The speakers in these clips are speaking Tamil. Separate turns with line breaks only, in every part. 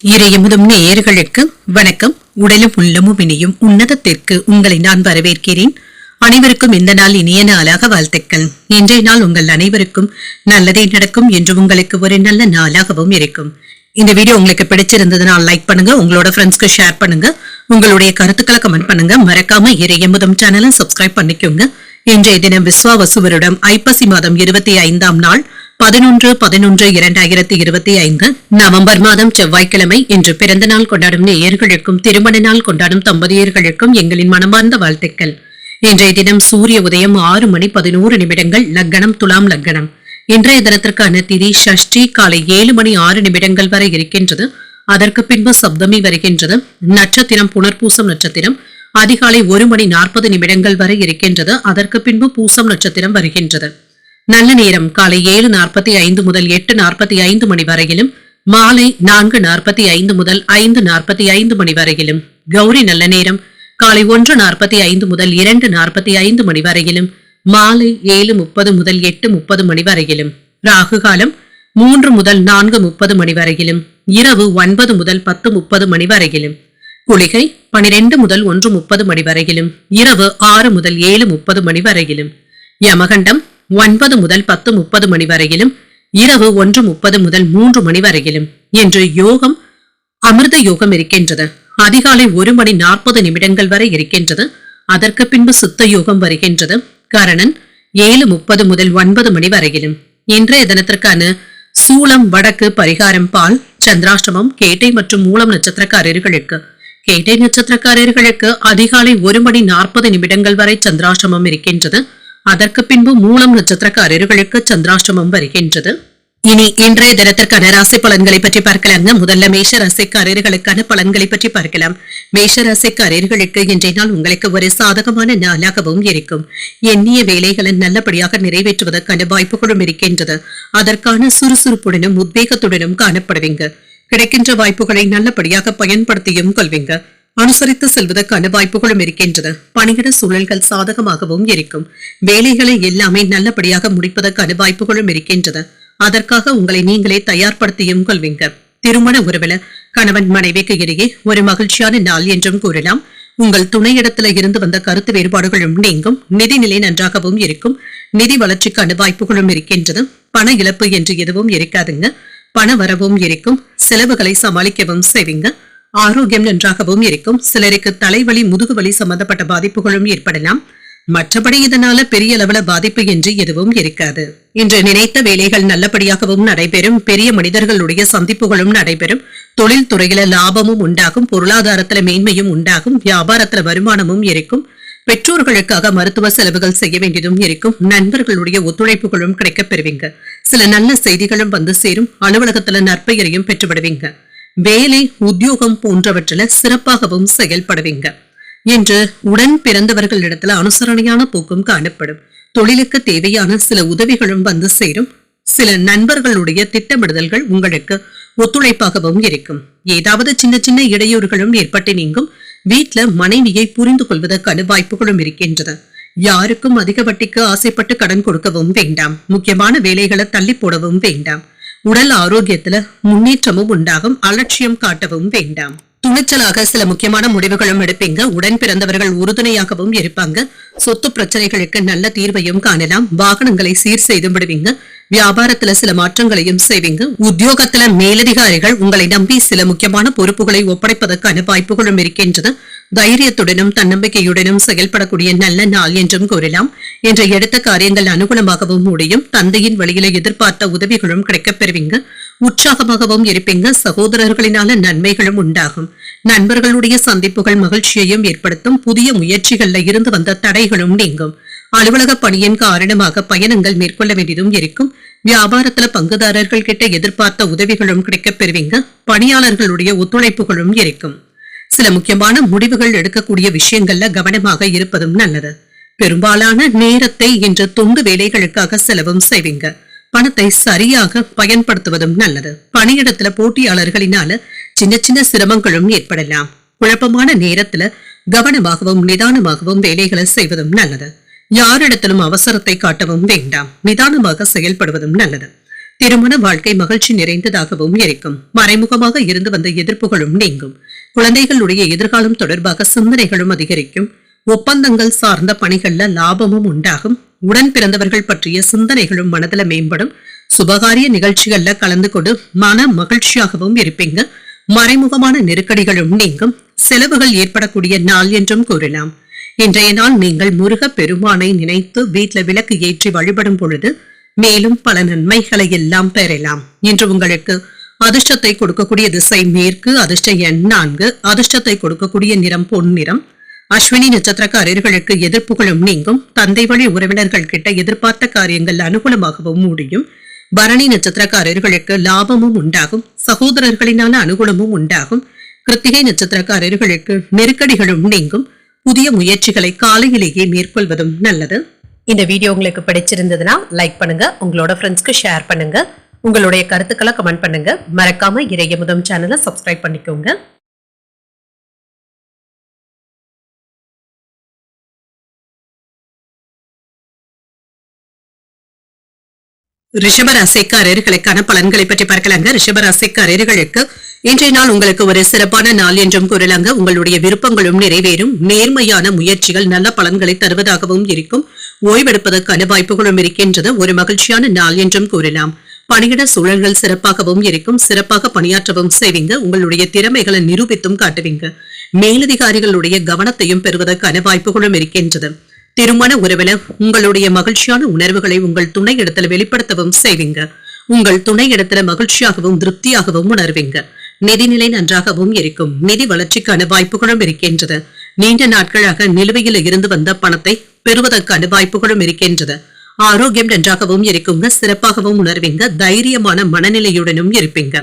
இறையமுதும் நேயர்களுக்கு வணக்கம். உடலும் உள்ளமும் இனியும் உன்னதத்திற்கு உங்களை நான் வரவேற்கிறேன். அனைவருக்கும் இந்த நாள் இனிய நாளாக வாழ்த்துக்கள். இன்றைய நாள் உங்கள் அனைவருக்கும் நல்லதே நடக்கும் என்று உங்களுக்கு ஒரு நல்ல நாளாகவும் இருக்கும். இந்த வீடியோ உங்களுக்கு பிடிச்சிருந்ததுனால் லைக் பண்ணுங்க, உங்களோட ஃப்ரெண்ட்ஸ்க்கு ஷேர் பண்ணுங்க, உங்களுடைய கருத்துக்களை கமெண்ட் பண்ணுங்க. மறக்காம இறையமுதும் சேனலை சப்ஸ்கிரைப் பண்ணிக்கோங்க. இன்றைய தினம் விஸ்வாவசு வருடம் ஐப்பசி மாதம் 25ஆம் நாள் 11/11/2025 நவம்பர் மாதம் செவ்வாய்க்கிழமை. இன்று பிறந்த நாள் கொண்டாடும் நேயர்களுக்கும் திருமண நாள் கொண்டாடும் தம்பதியர்களுக்கும் எங்களின் மனமார்ந்த வாழ்த்துக்கள். இன்றைய தினம் சூரிய உதயம் 6:11 லக்னம் துலாம் லக்னம். இன்றைய தினத்திற்கான திதி ஷஷ்டி காலை 7:06 வரை இருக்கின்றது. அதற்கு பின்பு சப்தமி வருகின்றது. நட்சத்திரம் புனர்பூசம் நட்சத்திரம் அதிகாலை 1:40 வரை இருக்கின்றது. அதற்கு பின்பு பூசம் நட்சத்திரம் வருகின்றது. நல்ல நேரம் காலை 7:45 முதல் 8:45 மணி வரையிலும், மாலை 4:45 முதல் 5:45 மணி வரையிலும். கௌரி நல்ல நேரம் காலை 1:45 முதல் 2:45 மணி வரையிலும், மாலை 7:30 முதல் 8:30 மணி வரையிலும். ராகு காலம் 3 முதல் 4:30 மணி வரையிலும், இரவு 9 முதல் 10:30 மணி வரையிலும். குளிகை 12 முதல் 1:30 மணி வரையிலும், இரவு 6 முதல் 7:30 மணி வரையிலும். யமகண்டம் 9 முதல் 10:30 மணி வரையிலும், இரவு 1:30 முதல் 3 மணி வரையிலும். இன்று யோகம் அமிர்த யோகம் இருக்கின்றது. அதிகாலை 1:40 வரை இருக்கின்றது. அதற்கு பின்பு சித்த யோகம் வருகின்றது. கரணன் 7:30 முதல் 9 மணி வரையிலும். இன்றைய தினத்திற்கான சூலம் வடக்கு, பரிகாரம் பால். சந்திராஷ்டமம் கேட்டை மற்றும் மூலம் நட்சத்திரக்காரர்களுக்கு. கேட்டை நட்சத்திரக்காரர்களுக்கு அதிகாலை 1:40 வரை சந்திராஷ்டமம் இருக்கின்றது. அதற்கு பின்பு மூலம் நட்சத்திரக்காரர்களுக்கு சந்திராஷ்டமம் வருகின்றது. இனி இன்றைய தினத்திற்கான ராசி பலன்களை பற்றி பார்க்கலாங்க. முதல்ல மேஷ ராசிக்காரர்களுக்கான பலன்களை பற்றி பார்க்கலாம். மேஷ ராசிக்காரர்களுக்கு இன்றைய நாள் உங்களுக்கு ஒரு சாதகமான நாளாகவும் இருக்கும். எண்ணிய வேலைகளை நல்லபடியாக நிறைவேற்றுவதற்கான வாய்ப்புகளும் இருக்கின்றது. அதற்கான சுறுசுறுப்புடனும் உத்வேகத்துடனும் காணப்படுவீங்க. கிடைக்கின்ற வாய்ப்புகளை நல்லபடியாக பயன்படுத்தியும் கொள்வீங்க. அனுசரித்து செல்வதற்கான வாய்ப்புகளும் இருக்கின்றது. பணியிட சூழல்கள் சாதகமாகவும் இருக்கும். வேலைகளை எல்லாமே நல்லபடியாக முடிப்பதற்கான வாய்ப்புகளும் இருக்கின்றது. அதற்காக உங்களை நீங்களே தயார்படுத்தியும் கொள்வீங்க. திருமண உறவுல கணவன் மனைவிக்கு இடையே ஒரு மகிழ்ச்சியான நாள் என்றும் கூறலாம். உங்கள் துணையிடத்துல இருந்து வந்த கருத்து வேறுபாடுகளும் நீங்கும். நிதிநிலை நன்றாகவும் இருக்கும். நிதி வளர்ச்சிக்கான வாய்ப்புகளும் இருக்கின்றது. பண இழப்பு என்று எதுவும் இருக்காதுங்க. பண வரவும் இருக்கும். செலவுகளை சமாளிக்கவும் செய்வீங்க. ஆரோக்கியம் நன்றாகவும் இருக்கும். சிலருக்கு தலைவலி, முதுகுவலி சம்பந்தப்பட்ட பாதிப்புகளும் ஏற்படலாம். மற்றபடி இதனால பெரிய அளவுல பாதிப்பு என்று எதுவும் இருக்காது. இன்று நினைத்த வேலைகள் நல்லபடியாகவும் நடைபெறும். பெரிய மனிதர்களுடைய சந்திப்புகளும் நடைபெறும். தொழில் துறையில லாபமும் உண்டாகும். பொருளாதாரத்துல மேன்மையும் உண்டாகும். வியாபாரத்துல வருமானமும் இருக்கும். பெற்றோர்களுக்காக மருத்துவ செலவுகள் செய்ய வேண்டியதும் இருக்கும். நண்பர்களுடைய ஒத்துழைப்புகளும் கிடைக்கப் பெறுவீங்க. சில நல்ல செய்திகளும் வந்து சேரும். அலுவலகத்துல நற்பெயரையும் பெற்றுவிடுவீங்க. வேலை, உத்தியோகம் போன்றவற்றில சிறப்பாகவும் செயல்படுவீங்க. என்று உடன் பிறந்தவர்களிடத்துல அனுசரணையான போக்கும் காணப்படும். தொழிலுக்கு தேவையான சில உதவிகளும் வந்து சேரும். சில நண்பர்களுடைய திட்டமிடுதல்கள் உங்களுக்கு ஒத்துழைப்பாகவும் இருக்கும். ஏதாவது சின்ன சின்ன இடையூறுகளும் ஏற்பட்டு நீங்கும். வீட்டுல மனைவியை புரிந்து கொள்வதற்கான வாய்ப்புகளும் இருக்கின்றது. யாருக்கும் அதிக வட்டிக்கு ஆசைப்பட்டு கடன் கொடுக்கவும் வேண்டாம். முக்கியமான வேலைகளை தள்ளி போடவும் வேண்டாம். உடல் ஆரோக்கியத்துல முன்னேற்றமும் உண்டாகும். அலட்சியம் காட்டவும் வேண்டாம். துணிச்சலாக சில முக்கியமான முடிவுகளும் எடுப்பீங்க. உடன் பிறந்தவர்கள் உறுதுணையாகவும் இருப்பாங்க. சொத்து பிரச்சனைகளுக்கு நல்ல தீர்வையும் காணலாம். வாகனங்களை சீர் செய்து விடுவீங்க. வியாபாரத்துல சில மாற்றங்களையும் செய்வீங்க. உத்தியோகத்துல மேலதிகாரிகள் உங்களை நம்பி சில முக்கியமான பொறுப்புகளை ஒப்படைப்பதற்கான வாய்ப்புகளும் இருக்கின்றது. தைரியத்துடனும் தன்னம்பிக்கையுடனும் செயல்படக்கூடிய நல்ல நாள் என்றும் கூறலாம். என்ற எடுத்த காரியங்கள் அனுகூலமாகவும் முடியும். தந்தையின் வழியில எதிர்பார்த்த உதவிகளும் கிடைக்கப் பெறுவீங்க. உற்சாகமாகவும் இருப்பீங்க. சகோதரர்களினால நன்மைகளும் உண்டாகும். நண்பர்களுடைய சந்திப்புகள் மகிழ்ச்சியையும் ஏற்படுத்தும். புதிய முயற்சிகள்ல இருந்து வந்த தடைகளும் நீங்கும். அலுவலக பணியின் காரணமாக பயணங்கள் மேற்கொள்ள வேண்டியதும் இருக்கும். வியாபாரத்துல பங்குதாரர்கள் கிட்ட எதிர்பார்த்த உதவிகளும் கிடைக்கப் பெறுவீங்க. பணியாளர்களுடைய ஒத்துழைப்புகளும் இருக்கும். சில முக்கியமான முடிவுகள் எடுக்கக்கூடிய விஷயங்கள்ல கவனமாக இருப்பதும் நல்லது. பெரும்பாலான நேரத்தை இன்று தொண்டு வேலைகளுக்காக செலவும் செய்வீங்க. பணத்தை சரியாக பயன்படுத்துவதும் நல்லது. பணியிடத்துல போட்டியாளர்களினால சின்ன சின்ன சிரமங்களும் ஏற்படலாம். குழப்பமான நேரத்துல கவனமாகவும் நிதானமாகவும் வேலைகளை செய்வதும் நல்லது. யாரிடத்திலும் அவசரத்தை காட்டவும் வேண்டாம். நிதானமாக செயல்படுவதும் நல்லது. திருமண வாழ்க்கை மகிழ்ச்சி நிறைந்ததாகவும் இருக்கும். மறைமுகமாக இருந்து வந்த எதிர்ப்புகளும் நீங்கும். குழந்தைகளுடைய எதிர்காலம் தொடர்பாக சிந்தனைகளும் அதிகரிக்கும். ஒப்பந்தங்கள் சார்ந்த பணிகள்ல லாபமும் உண்டாகும். உடன் பிறந்தவர்கள் பற்றிய சிந்தனைகளும் மனதில மேம்படும். சுபகாரிய நிகழ்ச்சிகள்ல கலந்து கொண்டு மன மகிழ்ச்சியாகவும் இருப்பீங்க. மறைமுகமான நெருக்கடிகளும் நீங்கும். செலவுகள் ஏற்படக்கூடிய நாள் என்றும் கூறலாம். இன்றைய நாள் நீங்கள் முருக பெருமானை நினைத்து வீட்டுல விளக்கு ஏற்றி வழிபடும் பொழுது மேலும் பல நன்மைகளை எல்லாம் பெறலாம். இன்று உங்களுக்கு அதிர்ஷ்டத்தை கொடுக்கக்கூடிய திசை மேற்கு. அதிர்ஷ்ட எண் 4. அதிர்ஷ்டத்தை கொடுக்கக்கூடிய நிறம் பொன் நிறம். அஸ்வினி நட்சத்திரக்காரர்களுக்கு எதிர்ப்புகளும் நீங்கும். தந்தை வழி உறவினர்கள் கிட்ட எதிர்பார்த்த காரியங்கள் அனுகூலமாகவும் முடியும். பரணி நட்சத்திரக்காரர்களுக்கு லாபமும் உண்டாகும். சகோதரர்களினால அனுகூலமும் உண்டாகும். கிருத்திகை நட்சத்திரக்காரர்களுக்கு நெருக்கடிகளும் நீங்கும். புதிய முயற்சிகளை காலையிலேயே மேற்கொள்வதும் நல்லது. இந்த வீடியோ உங்களுக்கு பிடிச்சிருந்ததுன்னா லைக் பண்ணுங்க, உங்களோட ஃப்ரெண்ட்ஸ்க்கு ஷேர் பண்ணுங்க, உங்களுடைய கருத்துக்களை கமெண்ட் பண்ணுங்க. மறக்காம இறையமுதம் சேனலை சப்ஸ்கிரைப் பண்ணிக்கோங்க. ரிஷபராசிக்காரர்களுக்கான பலன்களை பற்றி பார்க்கலாங்க. ரிஷபராசிக்காரர்களுக்கு இன்றைய நாள் உங்களுக்கு ஒரு சிறப்பான நாள் என்றும் கூறலாங்க. உங்களுடைய விருப்பங்களும் நிறைவேறும். நேர்மையான முயற்சிகள் நல்ல பலன்களை தருவதாகவும் இருக்கும். ஓய்வெடுப்பதற்கான வாய்ப்புகளும் இருக்கின்றது. ஒரு மகிழ்ச்சியான நாள் என்றும் கூறலாம். பணியிட சூழல்கள் சிறப்பாகவும் இருக்கும். சிறப்பாக பணியாற்றவும் செய்வீங்க. உங்களுடைய திறமைகளை நிரூபித்தும் காட்டுவீங்க. மேலதிகாரிகளுடைய கவனத்தையும் பெறுவதற்கான வாய்ப்புகளும் இருக்கின்றது. திருமண உறவில உங்களுடைய மகிழ்ச்சியான உணர்வுகளை உங்கள் துணை இடத்துல வெளிப்படுத்தவும் செய்வீங்க. உங்கள் துணை இடத்துல மகிழ்ச்சியாகவும் திருப்தியாகவும் உணர்வீங்க. நிதிநிலை நன்றாகவும் இருக்கும். நிதி வளர்ச்சிக்கான வாய்ப்புகளும் இருக்கின்றது. நீண்ட நாட்களாக நிலுவையில் இருந்து வந்த பணத்தை பெறுவதற்கான வாய்ப்புகளும் இருக்கின்றது. ஆரோக்கியம் நன்றாகவும் இருக்குங்க. சிறப்பாகவும் உணர்வீங்க. தைரியமான மனநிலையுடனும் இருப்பீங்க.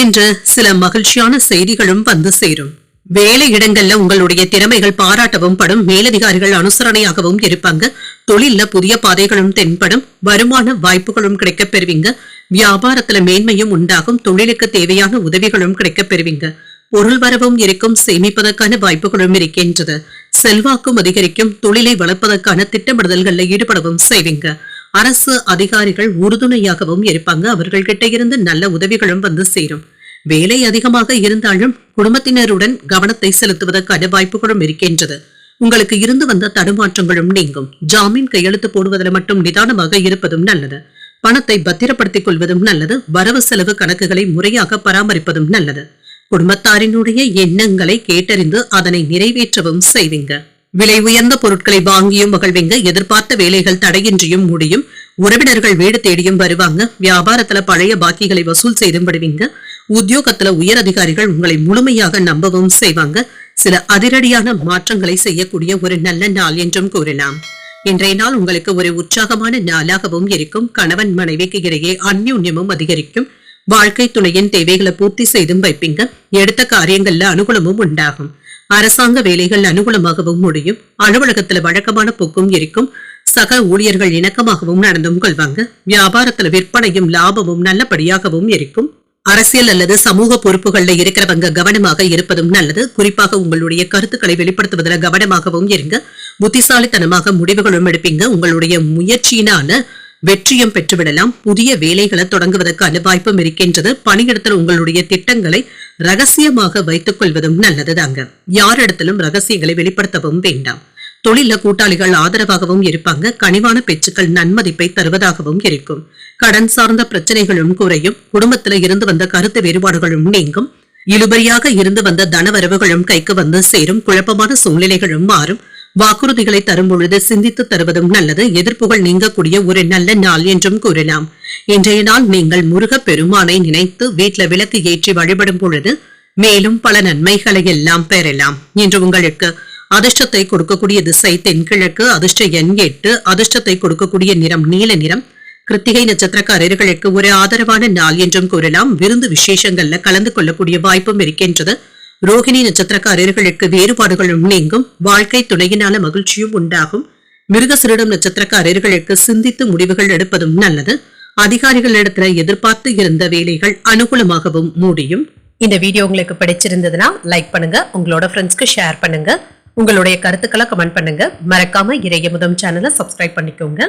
இன்று சில மகிழ்ச்சியான செய்திகளும் வந்து சேரும். வேலை இடங்கள்ல உங்களுடைய திறமைகள் பாராட்டவும் படும். மேலதிகாரிகள் அனுசரணையாகவும் இருப்பாங்க. தொழில்ல புதிய பாதைகளும் தென்படும். வருமான வாய்ப்புகளும் கிடைக்கப் பெறுவீங்க. வியாபாரத்துல மேன்மையும் உண்டாகும். தொழிலுக்கு தேவையான உதவிகளும் கிடைக்கப் பெறுவீங்க. பொருள் வரவும் இருக்கும். சேமிப்பதற்கான வாய்ப்புகளும் இருக்கின்றது. செல்வாக்கும் அதிகரிக்கும். தொழிலை வளர்ப்பதற்கான திட்டமிடுதல்களில் ஈடுபடவும் செய்வீங்க. அரசு அதிகாரிகள் உறுதுணையாகவும் இருப்பாங்க. அவர்கள்கிட்ட இருந்து நல்ல உதவிகளும் வந்து சேரும். வேலை அதிகமாக இருந்தாலும் குடும்பத்தினருடன் கவனத்தை செலுத்துவதற்கான வாய்ப்புகளும் இருக்கின்றது. உங்களுக்கு இருந்து வந்த தடுமாற்றங்களும் நீங்கும். ஜாமீன் கையெழுத்து போடுவதில் மட்டும் நிதானமாக இருப்பதும் நல்லது. பணத்தை பத்திரப்படுத்திக் கொள்வதும் நல்லது. வரவு செலவு கணக்குகளை முறையாக பராமரிப்பதும் நல்லது. குடும்பத்தாரினுடைய எண்ணங்களை கேட்டறிந்து அதனை நிறைவேற்றவும் செய்வீங்க. விலை உயர்ந்த பொருட்களை வாங்கியும் மகிழ்வீங்க. எதிர்பார்த்த வேலைகள் தடையின்றியும் முடியும். உறவினர்கள் வீடு தேடியும் வருவாங்க. வியாபாரத்துல பழைய பாக்கிகளை வசூல் செய்தும் விடுவீங்க. உத்தியோகத்துல உயர் அதிகாரிகள் உங்களை முழுமையாக நம்பவும் செய்வாங்க. சில அதிரடியான மாற்றங்களை செய்யக்கூடிய ஒரு நல்ல நாள் என்றும் கூறலாம். இன்றைய நாள் உங்களுக்கு ஒரு உற்சாகமான நாளாகவும் இருக்கும். கணவன் மனைவிக்கு இடையே அந்யோன்யமும் அதிகரிக்கும். வாழ்க்கை துணையின் தேவைகளை பூர்த்தி செய்தும் வைப்பீங்க. எடுத்த காரியங்கள்ல அனுகூலமும் உண்டாகும். அரசாங்க வேலைகள் அனுகூலமாகவும் முடியும். அலுவலகத்துல வழக்கமான போக்கும் இருக்கும். சக ஊழியர்கள் இணக்கமாகவும் நடந்தும் கொள்வாங்க. வியாபாரத்துல விற்பனையும் லாபமும் நல்லபடியாகவும் இருக்கும். அரசியல் அல்லது சமூக பொறுப்புகள்ல இருக்கிறவங்க கவனமாக இருப்பதும் நல்லது. குறிப்பாக உங்களுடைய கருத்துக்களை வெளிப்படுத்துவதில் கவனமாகவும் இருங்க. புத்திசாலித்தனமாக முடிவுகளும் எடுப்பீங்க. உங்களுடைய முயற்சியினால வெற்றியும் பெற்றுவிடலாம். புதிய வேலைகளை தொடங்குவதற்கான வாய்ப்பும் இருக்கின்றது. பணியிடத்தில் உங்களுடைய திட்டங்களை ரகசியமாக வைத்துக் கொள்வதும் நல்லதுதாங்க. யாரிடத்திலும் ரகசியங்களை வெளிப்படுத்தவும் வேண்டாம். தொழில கூட்டாளிகள் ஆதரவாகவும் இருப்பாங்க. கனிவான பேச்சுக்கள் நன்மதிப்பை தருவதாகவும் இருக்கும். கடன் சார்ந்த பிரச்சனைகளும் குறையும். குடும்பத்துல இருந்து வந்த கருத்து வேறுபாடுகளும் நீங்கும். இழுபறியாக இருந்து வந்த தனவரவுகளும் கைக்கு வந்து சேரும். குழப்பமான சூழ்நிலைகளும் மாறும். வாக்குறுதிகளை தரும் பொழுது சிந்தித்து தருவதும் நல்லது. எதிர்ப்புகள் நீங்கக்கூடிய ஒரு நல்ல நாள் என்றும் கூறலாம். இன்றைய நாள் நீங்கள் முருக பெருமானை நினைத்து வீட்டுல விளக்கு ஏற்றி வழிபடும் பொழுது மேலும் பல நன்மைகளை எல்லாம் பெறலாம். இன்று உங்களுக்கு அதிர்ஷ்டத்தை கொடுக்கக்கூடிய திசை தென்கிழக்கு. அதிர்ஷ்ட எண் 8. அதிர்ஷ்டத்தை கொடுக்கக்கூடிய நிறம் நீல நிறம். கிருத்திகை நட்சத்திரக்காரர்களுக்கு ஒரு ஆதரவான நாள் என்றும் கூறலாம். விருந்து விசேஷங்கள்ல கலந்து கொள்ளக்கூடிய வாய்ப்பும் இருக்கின்றது. ரோகிணி நட்சத்திரக்காரர்களுக்கு வேறுபாடுகளும் நீங்கும். வாழ்க்கை துணையினால மகிழ்ச்சியும் உண்டாகும். மிருகசிரிடம் நட்சத்திரக்காரர்களுக்கு சிந்தித்து முடிவுகள் எடுப்பதும் நல்லது. அதிகாரிகளிடத்துல எதிர்பார்த்து இருந்த வேலைகள் அனுகூலமாகவும் முடியும். இந்த வீடியோ உங்களுக்கு பிடிச்சிருந்ததுன்னா லைக் பண்ணுங்க, உங்களோட ஃப்ரெண்ட்ஸ்க்கு ஷேர் பண்ணுங்க, உங்களுடைய கருத்துக்களை கமெண்ட் பண்ணுங்க. மறக்காம இறையமுதம் சேனலை சப்ஸ்கிரைப் பண்ணிக்கோங்க.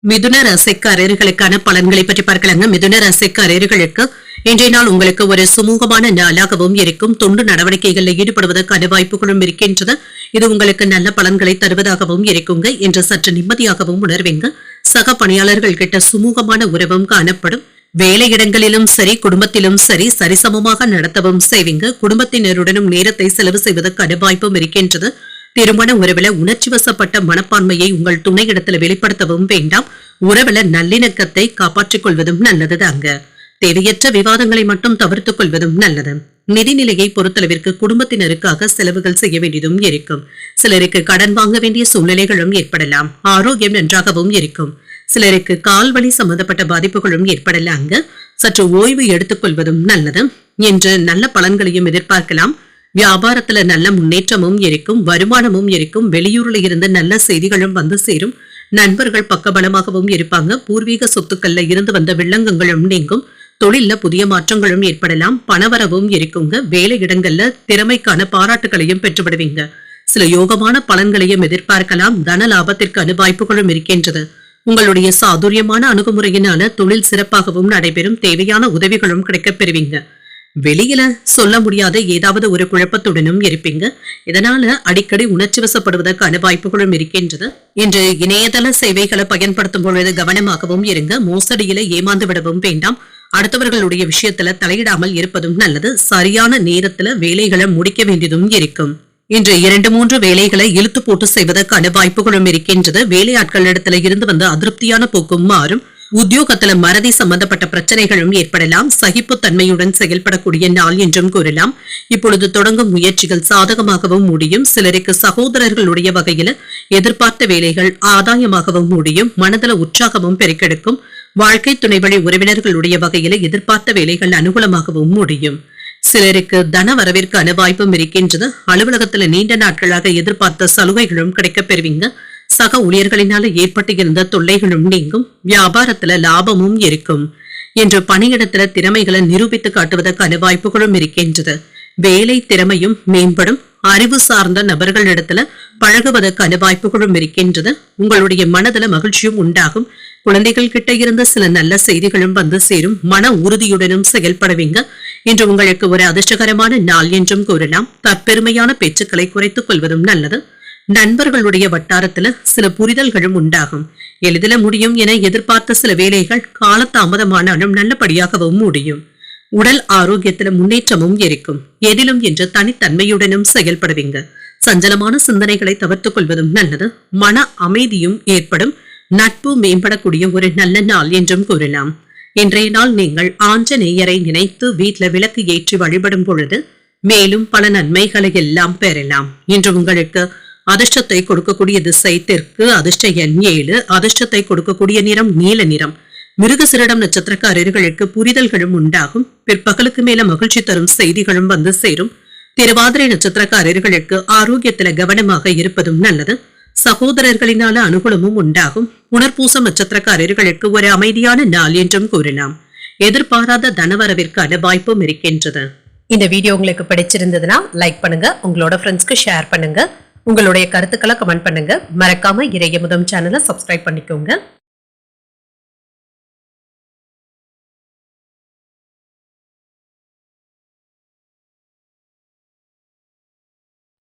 மிதுன ராசிக்காரர்களுக்கான பலன்களை பற்றி பார்க்கலாங்க. மிதுன ராசிக்காரர்களுக்கு இன்றைய நாள் உங்களுக்கு ஒரு சுமூகமான நாளாகவும் இருக்கும். தொண்டு நடவடிக்கைகளில் ஈடுபடுவதற்கான வாய்ப்புகளும் இருக்கின்றது. இது உங்களுக்கு நல்ல பலன்களை தருவதாகவும் இருக்குங்க என்று சற்று நிம்மதியாகவும் உணர்வீங்க. சக பணியாளர்கள் கிட்ட சுமூகமான உறவும் காணப்படும். வேலையிடங்களிலும் சரி, குடும்பத்திலும் சரி, சரிசமமாக நடத்தவும் செய்வீங்க. குடும்பத்தினருடனும் நேரத்தை செலவு செய்வதற்கான வாய்ப்பும் இருக்கின்றது. திருமண உறவுல உணர்ச்சி வசப்பட்ட மனப்பான்மையை உங்கள் துணையிடத்துல வெளிப்படுத்தவும் வேண்டாம். உறவுல நல்லிணக்கத்தை காப்பாற்றிக் கொள்வதும் நல்லதுதாங்க. தேவையற்ற விவாதங்களை மட்டும் தவிர்த்துக் கொள்வதும் நல்லது. நிதிநிலையை பொறுத்தளவிற்கு குடும்பத்தினருக்காக செலவுகள் செய்ய வேண்டியதும் இருக்கும். சிலருக்கு கடன் வாங்க வேண்டிய சூழ்நிலைகளும் ஏற்படலாம். ஆரோக்கியம் நன்றாகவும் இருக்கும். சிலருக்கு கால்வலி சம்பந்தப்பட்ட பாதிப்புகளும் ஏற்படலாங்க. சற்று ஓய்வு எடுத்துக் கொள்வதும் நல்லது என்று நல்ல பலன்களையும் எதிர்பார்க்கலாம். வியாபாரத்துல நல்ல முன்னேற்றமும் இருக்கும். வருமானமும் இருக்கும். வெளியூர்ல இருந்து நல்ல செய்திகளும் வந்து சேரும். நண்பர்கள் பக்கபலமாகவும் இருப்பாங்க. பூர்வீக சொத்துக்கள்ல இருந்து வந்த வில்லங்கங்களும் நீங்கும். தொழில்ல புதிய மாற்றங்களும் ஏற்படலாம். பணவரவும் இருக்குங்க. வேலை இடங்கள்ல திறமைக்கான பாராட்டுகளையும் பெற்றுவிடுவீங்க. சில யோகமான பலன்களையும் எதிர்பார்க்கலாம். தன லாபத்திற்கான வாய்ப்புகளும் இருக்கின்றது. உங்களுடைய சாதுரியமான அணுகுமுறையினால தொழில் சிறப்பாகவும் நடைபெறும். தேவையான உதவிகளும் கிடைக்கப் பெறுவீங்க. வெளியில சொல்ல முடியாத ஏதாவது ஒரு குழப்பத்துடனும் இருப்பீங்க. இதனால அடிக்கடி உணர்ச்சி வசப்படுவதற்கான வாய்ப்புகளும் இருக்கின்றது. இன்று இணையதள சேவைகளை பயன்படுத்தும் பொழுது கவனமாகவும் இருங்க. மோசடியில ஏமாந்து விடவும் வேண்டாம். அடுத்தவர்களுடைய விஷயத்துல தலையிடாமல் இருப்பதும் நல்லது. சரியான நேரத்துல வேலைகளை முடிக்க வேண்டியதும் இருக்கும். இன்று 2-3 வேலைகளை இழுத்து போட்டு செய்வதற்கான வாய்ப்புகளும் இருக்கின்றது. வேலையாட்களிடத்துல இருந்து வந்த அதிருப்தியான போக்கும் மாறும். உத்தியோகத்துல மறதி சம்பந்தப்பட்ட பிரச்சனைகளும் ஏற்படலாம். சகிப்புத்தன்மையுடன் செயல்படக்கூடிய நாள் என்றும் கூறலாம். இப்பொழுது தொடங்கும் முயற்சிகள் சாதகமாகவும் முடியும். சிலருக்கு சகோதரர்களுடைய வகையில எதிர்பார்த்த வேலைகள் ஆதாயமாகவும் முடியும். மனதள உற்சாகமும் பெருக்கெடுக்கும். வாழ்க்கை துணை வழி உறவினர்களுடைய வகையில எதிர்பார்த்த வேலைகள் அனுகூலமாகவும் முடியும். சிலருக்கு தன வரவிற்கான வாய்ப்பும் இருக்கின்றது. அலுவலகத்துல நீண்ட நாட்களாக எதிர்பார்த்த சலுகைகளும் கிடைக்கப் பெறுவீங்க. சக ஊழியர்களினால ஏற்பட்டு இருந்த தொல்லைகளும் நீங்கும். வியாபாரத்துல லாபமும் இருக்கும். என்று பணியிடத்துல திறமைகளை நிரூபித்து காட்டுவதற்கான வாய்ப்புகளும் இருக்கின்றது. வேலை திறமையும் மேம்படும். அறிவு சார்ந்த நபர்களிடத்துல பழகுவதற்கான வாய்ப்புகளும் இருக்கின்றது. உங்களுடைய மனதுல மகிழ்ச்சியும் உண்டாகும். குழந்தைகள் கிட்ட இருந்த சில நல்ல செய்திகளும் வந்து சேரும். மன உறுதியுடனும் செயல்படுவீங்க. இன்று உங்களுக்கு ஒரு அதிர்ஷ்டகரமான நாள் என்றும் கூறலாம். தற்பெருமையான பேச்சுக்களை குறைத்துக் கொள்வதும் நல்லது. நண்பர்களுடைய வட்டாரத்துல சில புரிதல்களும் உண்டாகும். எளிதில முடியும் என எதிர்பார்த்த சில வேலைகள் காலதாமதமானாலும் நல்லபடியாகவும் முடியும். உடல் ஆரோக்கியத்துல முன்னேற்றமும் இருக்கும். எதிலும் என்று தனித்தன்மையுடனும் செயல்படுவீங்க. சஞ்சலமான சிந்தனைகளை தவிர்த்துக் கொள்வதும் நல்லது. மன அமைதியும் ஏற்படும். நட்பு மேம்படக்கூடிய ஒரு நல்ல நாள் என்றும் கூறலாம். இன்றைய நாள் நீங்கள் ஆஞ்சநேயரை நினைத்து வீட்டுல விளக்கு ஏற்றி வழிபடும் பொழுது மேலும் பல நன்மைகளை எல்லாம் பெறலாம். இன்று உங்களுக்கு அதிர்ஷ்டத்தை கொடுக்கக்கூடிய திசை தெற்கு. அதிர்ஷ்ட எண் 7. அதிர்ஷ்டத்தை கொடுக்கக்கூடிய நிறம் நீல நிறம். மிருகசிரிடம் நட்சத்திரக்காரர்களுக்கு புரிதல்களும் உண்டாகும். பிற்பகலுக்கு மேல மகிழ்ச்சி தரும் செய்திகளும் வந்து சேரும். திருவாதிரை நட்சத்திரக்காரர்களுக்கு ஆரோக்கியத்துல கவனமாக இருப்பதும் நல்லது. சகோதரர்களினால அனுகூலமும் உண்டாகும். புனர்பூசம் நட்சத்திரக்காரர்களுக்கு ஒரு அமைதியான நாள் என்றும் கூறலாம். எதிர்பாராத தனவரவிற்கான வாய்ப்பும் இருக்கின்றது. இந்த வீடியோ உங்களுக்கு பிடிச்சிருந்ததுன்னா லைக் பண்ணுங்க. உங்களோட ஃப்ரெண்ட்ஸ்க்கு ஷேர் பண்ணுங்க. உங்களுடைய கருத்துக்களை கமெண்ட் பண்ணுங்க. மறக்காம இறையமுதம் சேனலை சப்ஸ்கிரைப் பண்ணிக்கோங்க.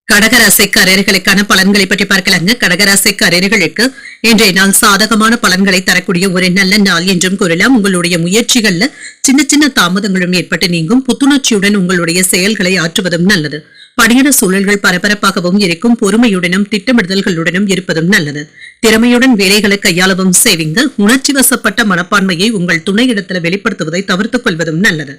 கடகராசிக்காரர்களுக்கான பலன்களை பற்றி பார்க்கலாங்க. கடகராசிக்காரர்களுக்கு இன்றைய நாள் சாதகமான பலன்களை தரக்கூடிய ஒரு நல்ல நாள் என்றும் கூறலாம். உங்களுடைய முயற்சிகள்ல சின்ன சின்ன தாமதங்களும் ஏற்பட்டு நீங்கும். புத்துணர்ச்சியுடன் உங்களுடைய செயல்களை ஆற்றுவதும் நல்லது. பணியிட சூழல்கள் பரபரப்பாகவும் இருக்கும். பொறுமையுடனும் திட்டமிடுதல்களுடனும் இருப்பதும் நல்லது. திறமையுடன் வேலைகளை கையாளவும் செய்வீங்க. உணர்ச்சி வசப்பட்ட மனப்பான்மையை உங்கள் துணையிடத்துல வெளிப்படுத்துவதை தவிர்த்துக் கொள்வதும் நல்லது.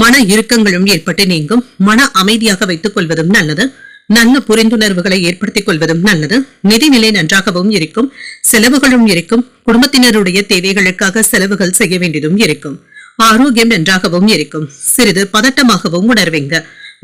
மன இறுக்கங்களும் ஏற்பட்டு நீங்கும். மன அமைதியாக வைத்துக் கொள்வதும் நல்லது. நல்ல புரிந்துணர்வுகளை ஏற்படுத்திக் கொள்வதும் நல்லது. நிதிநிலை நன்றாகவும் இருக்கும். செலவுகளும் இருக்கும். குடும்பத்தினருடைய தேவைகளுக்காக செலவுகள் செய்ய வேண்டியதும் இருக்கும். ஆரோக்கியம் நன்றாகவும் இருக்கும். சிறிது பதட்டமாகவும் உணர்வீங்க.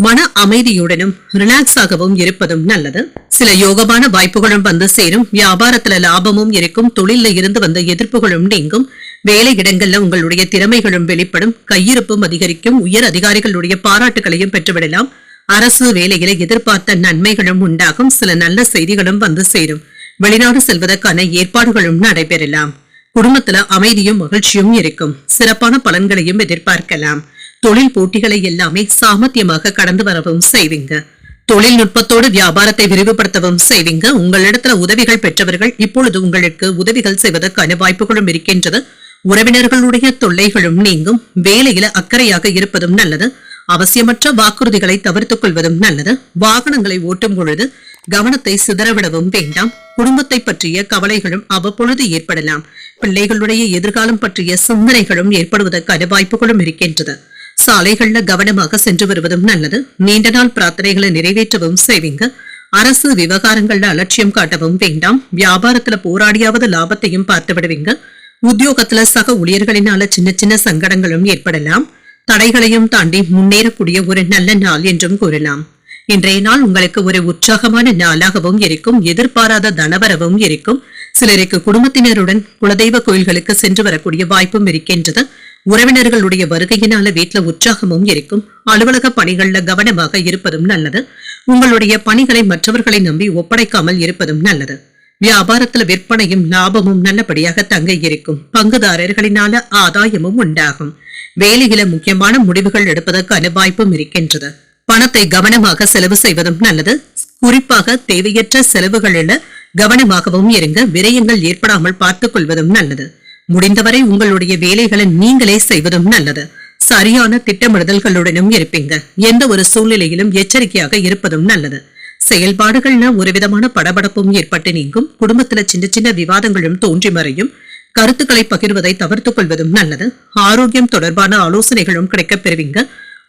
மன அமைதியுடனும் ரிலாக்ஸ் ஆகவும் இருப்பதும் நல்லது. சில யோகமான வாய்ப்புகளும் வந்து சேரும். வியாபாரத்துல லாபமும் இருக்கும். தொழில இருந்து வந்த எதிர்ப்புகளும் நீங்கும். வேலை இடங்கள்ல உங்களுடைய திறமைகளும் வெளிப்படும். கையிருப்பும் அதிகரிக்கும். உயர் அதிகாரிகளுடைய பாராட்டுகளையும் பெற்றுவிடலாம். அரசு வேலையில எதிர்பார்த்த நன்மைகளும் உண்டாகும். சில நல்ல செய்திகளும் வந்து சேரும். வெளிநாடு செல்வதற்கான ஏற்பாடுகளும் நடைபெறலாம். குடும்பத்துல அமைதியும் மகிழ்ச்சியும் இருக்கும். சிறப்பான பலன்களையும் எதிர்பார்க்கலாம். தொழில் போட்டிகளை எல்லாமே சாமர்த்தியமாக கடந்து வரவும் செய்வீங்க. தொழில்நுட்பத்தோடு வியாபாரத்தை விரிவுபடுத்தவும் செய்வீங்க. உங்களிடத்துல உதவிகள் பெற்றவர்கள் இப்பொழுது உங்களுக்கு உதவிகள் செய்வதற்கான வாய்ப்புகளும் இருக்கின்றது. உறவினர்களுடைய தொல்லைகளும் நீங்கும். வேலையில அக்கறையாக இருப்பதும் நல்லது. அவசியமற்ற வாக்குறுதிகளை தவிர்த்துக் கொள்வதும் நல்லது. வாகனங்களை ஓட்டும் பொழுது கவனத்தை சிதறவிடவும் வேண்டாம். குடும்பத்தை பற்றிய கவலைகளும் அவ்வப்பொழுது ஏற்படலாம். பிள்ளைகளுடைய எதிர்காலம் பற்றிய சிந்தனைகளும் ஏற்படுவதற்கான வாய்ப்புகளும் இருக்கின்றது. சாலைகள்ல கவனமாக சென்று வருவதும் நல்லது. நீண்ட நாள் பிரார்த்தனைகளை நிறைவேற்றவும் செய்வீங்க. அரசு விவகாரங்கள்ல அலட்சியம் காட்டவும் வேண்டாம். வியாபாரத்துல போராடியாவது லாபத்தையும் பார்த்து விடுவீங்க. உத்தியோகத்துல சக ஊழியர்களினால சின்ன சின்ன சங்கடங்களும் ஏற்படலாம். தடைகளையும் தாண்டி முன்னேறக்கூடிய ஒரு நல்ல நாள் என்றும் கூறலாம். இன்றைய நாள் உங்களுக்கு ஒரு உற்சாகமான நாளாகவும் இருக்கும். எதிர்பாராத தனவரவும் இருக்கும். சிலருக்கு குடும்பத்தினருடன் குலதெய்வ கோயில்களுக்கு சென்று வரக்கூடிய வாய்ப்பும் இருக்கின்றது. உறவினர்களுடைய வருகையினால வீட்டுல உற்சாகமும் இருக்கும். அலுவலக பணிகள்ல கவனமாக இருப்பதும் நல்லது. உங்களுடைய பணிகளை மற்றவர்களை நம்பி ஒப்படைக்காமல் இருப்பதும் நல்லது. வியாபாரத்துல விற்பனையும் லாபமும் நல்லபடியாக தங்க இருக்கும். பங்குதாரர்களினால ஆதாயமும் உண்டாகும். வேலையில முக்கியமான முடிவுகள் எடுப்பதற்கான வாய்ப்பும் இருக்கின்றது. பணத்தை கவனமாக செலவு செய்வதும் நல்லது. குறிப்பாக தேவையற்ற செலவுகளில் கவனமாகவும் இருங்க. விரயங்கள் ஏற்படாமல் பார்த்துக் கொள்வதும் நல்லது. முடிந்தவரை உங்களுடைய வேலைகளை நீங்களே செய்வதும் நல்லது. சரியான திட்டமிடுதல்களுடனும் இருப்பீங்க. எந்த ஒரு சூழ்நிலையிலும் எச்சரிக்கையாக இருப்பதும் நல்லது. செயல்பாடுகள்ல ஒரு விதமான படபடப்பும் ஏற்பட்டு நீங்கும். குடும்பத்துல சின்ன சின்ன விவாதங்களும் தோன்றி மறையும். கருத்துக்களை பகிர்வதை தவிர்த்துக் கொள்வதும் நல்லது. ஆரோக்கியம் தொடர்பான ஆலோசனைகளும் கிடைக்கப் பெறுவீங்க.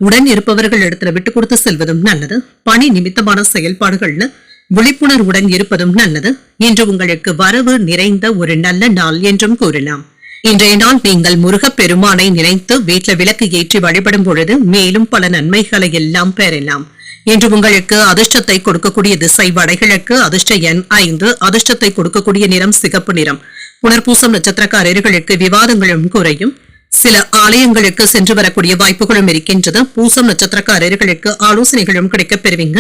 உடன் இருப்பவர்கள் இடத்துல விட்டு கொடுத்து செல்வதும் நல்லது. பணி நிமித்தமான செயல்பாடுகள்ல விழிப்புணர்வுடன் இருப்பதும் நல்லது. இன்று உங்களுக்கு வரவு நிறைந்த ஒரு நல்ல நாள் என்றும் கூறலாம். இன்றைய நாள் நீங்கள் முருகப் பெருமானை நினைத்து வீட்டில் விளக்கு ஏற்றி வழிபடும் பொழுது மேலும் பல நன்மைகளை எல்லாம் பெறலாம். இன்று உங்களுக்கு அதிர்ஷ்டத்தை கொடுக்கக்கூடிய திசை வடகிழக்கு. அதிர்ஷ்ட எண் 5. அதிர்ஷ்டத்தை கொடுக்கக்கூடிய நிறம் சிகப்பு நிறம். புனர்பூசம் நட்சத்திரக்காரர்களுக்கு விவாதங்களும் குறையும். சில ஆலயங்களுக்கு சென்று வரக்கூடிய வாய்ப்புகளும் இருக்கின்றது. பூசம் நட்சத்திரக்காரர்களுக்கு ஆலோசனைகளும் கிடைக்கப் பெறுவீங்க.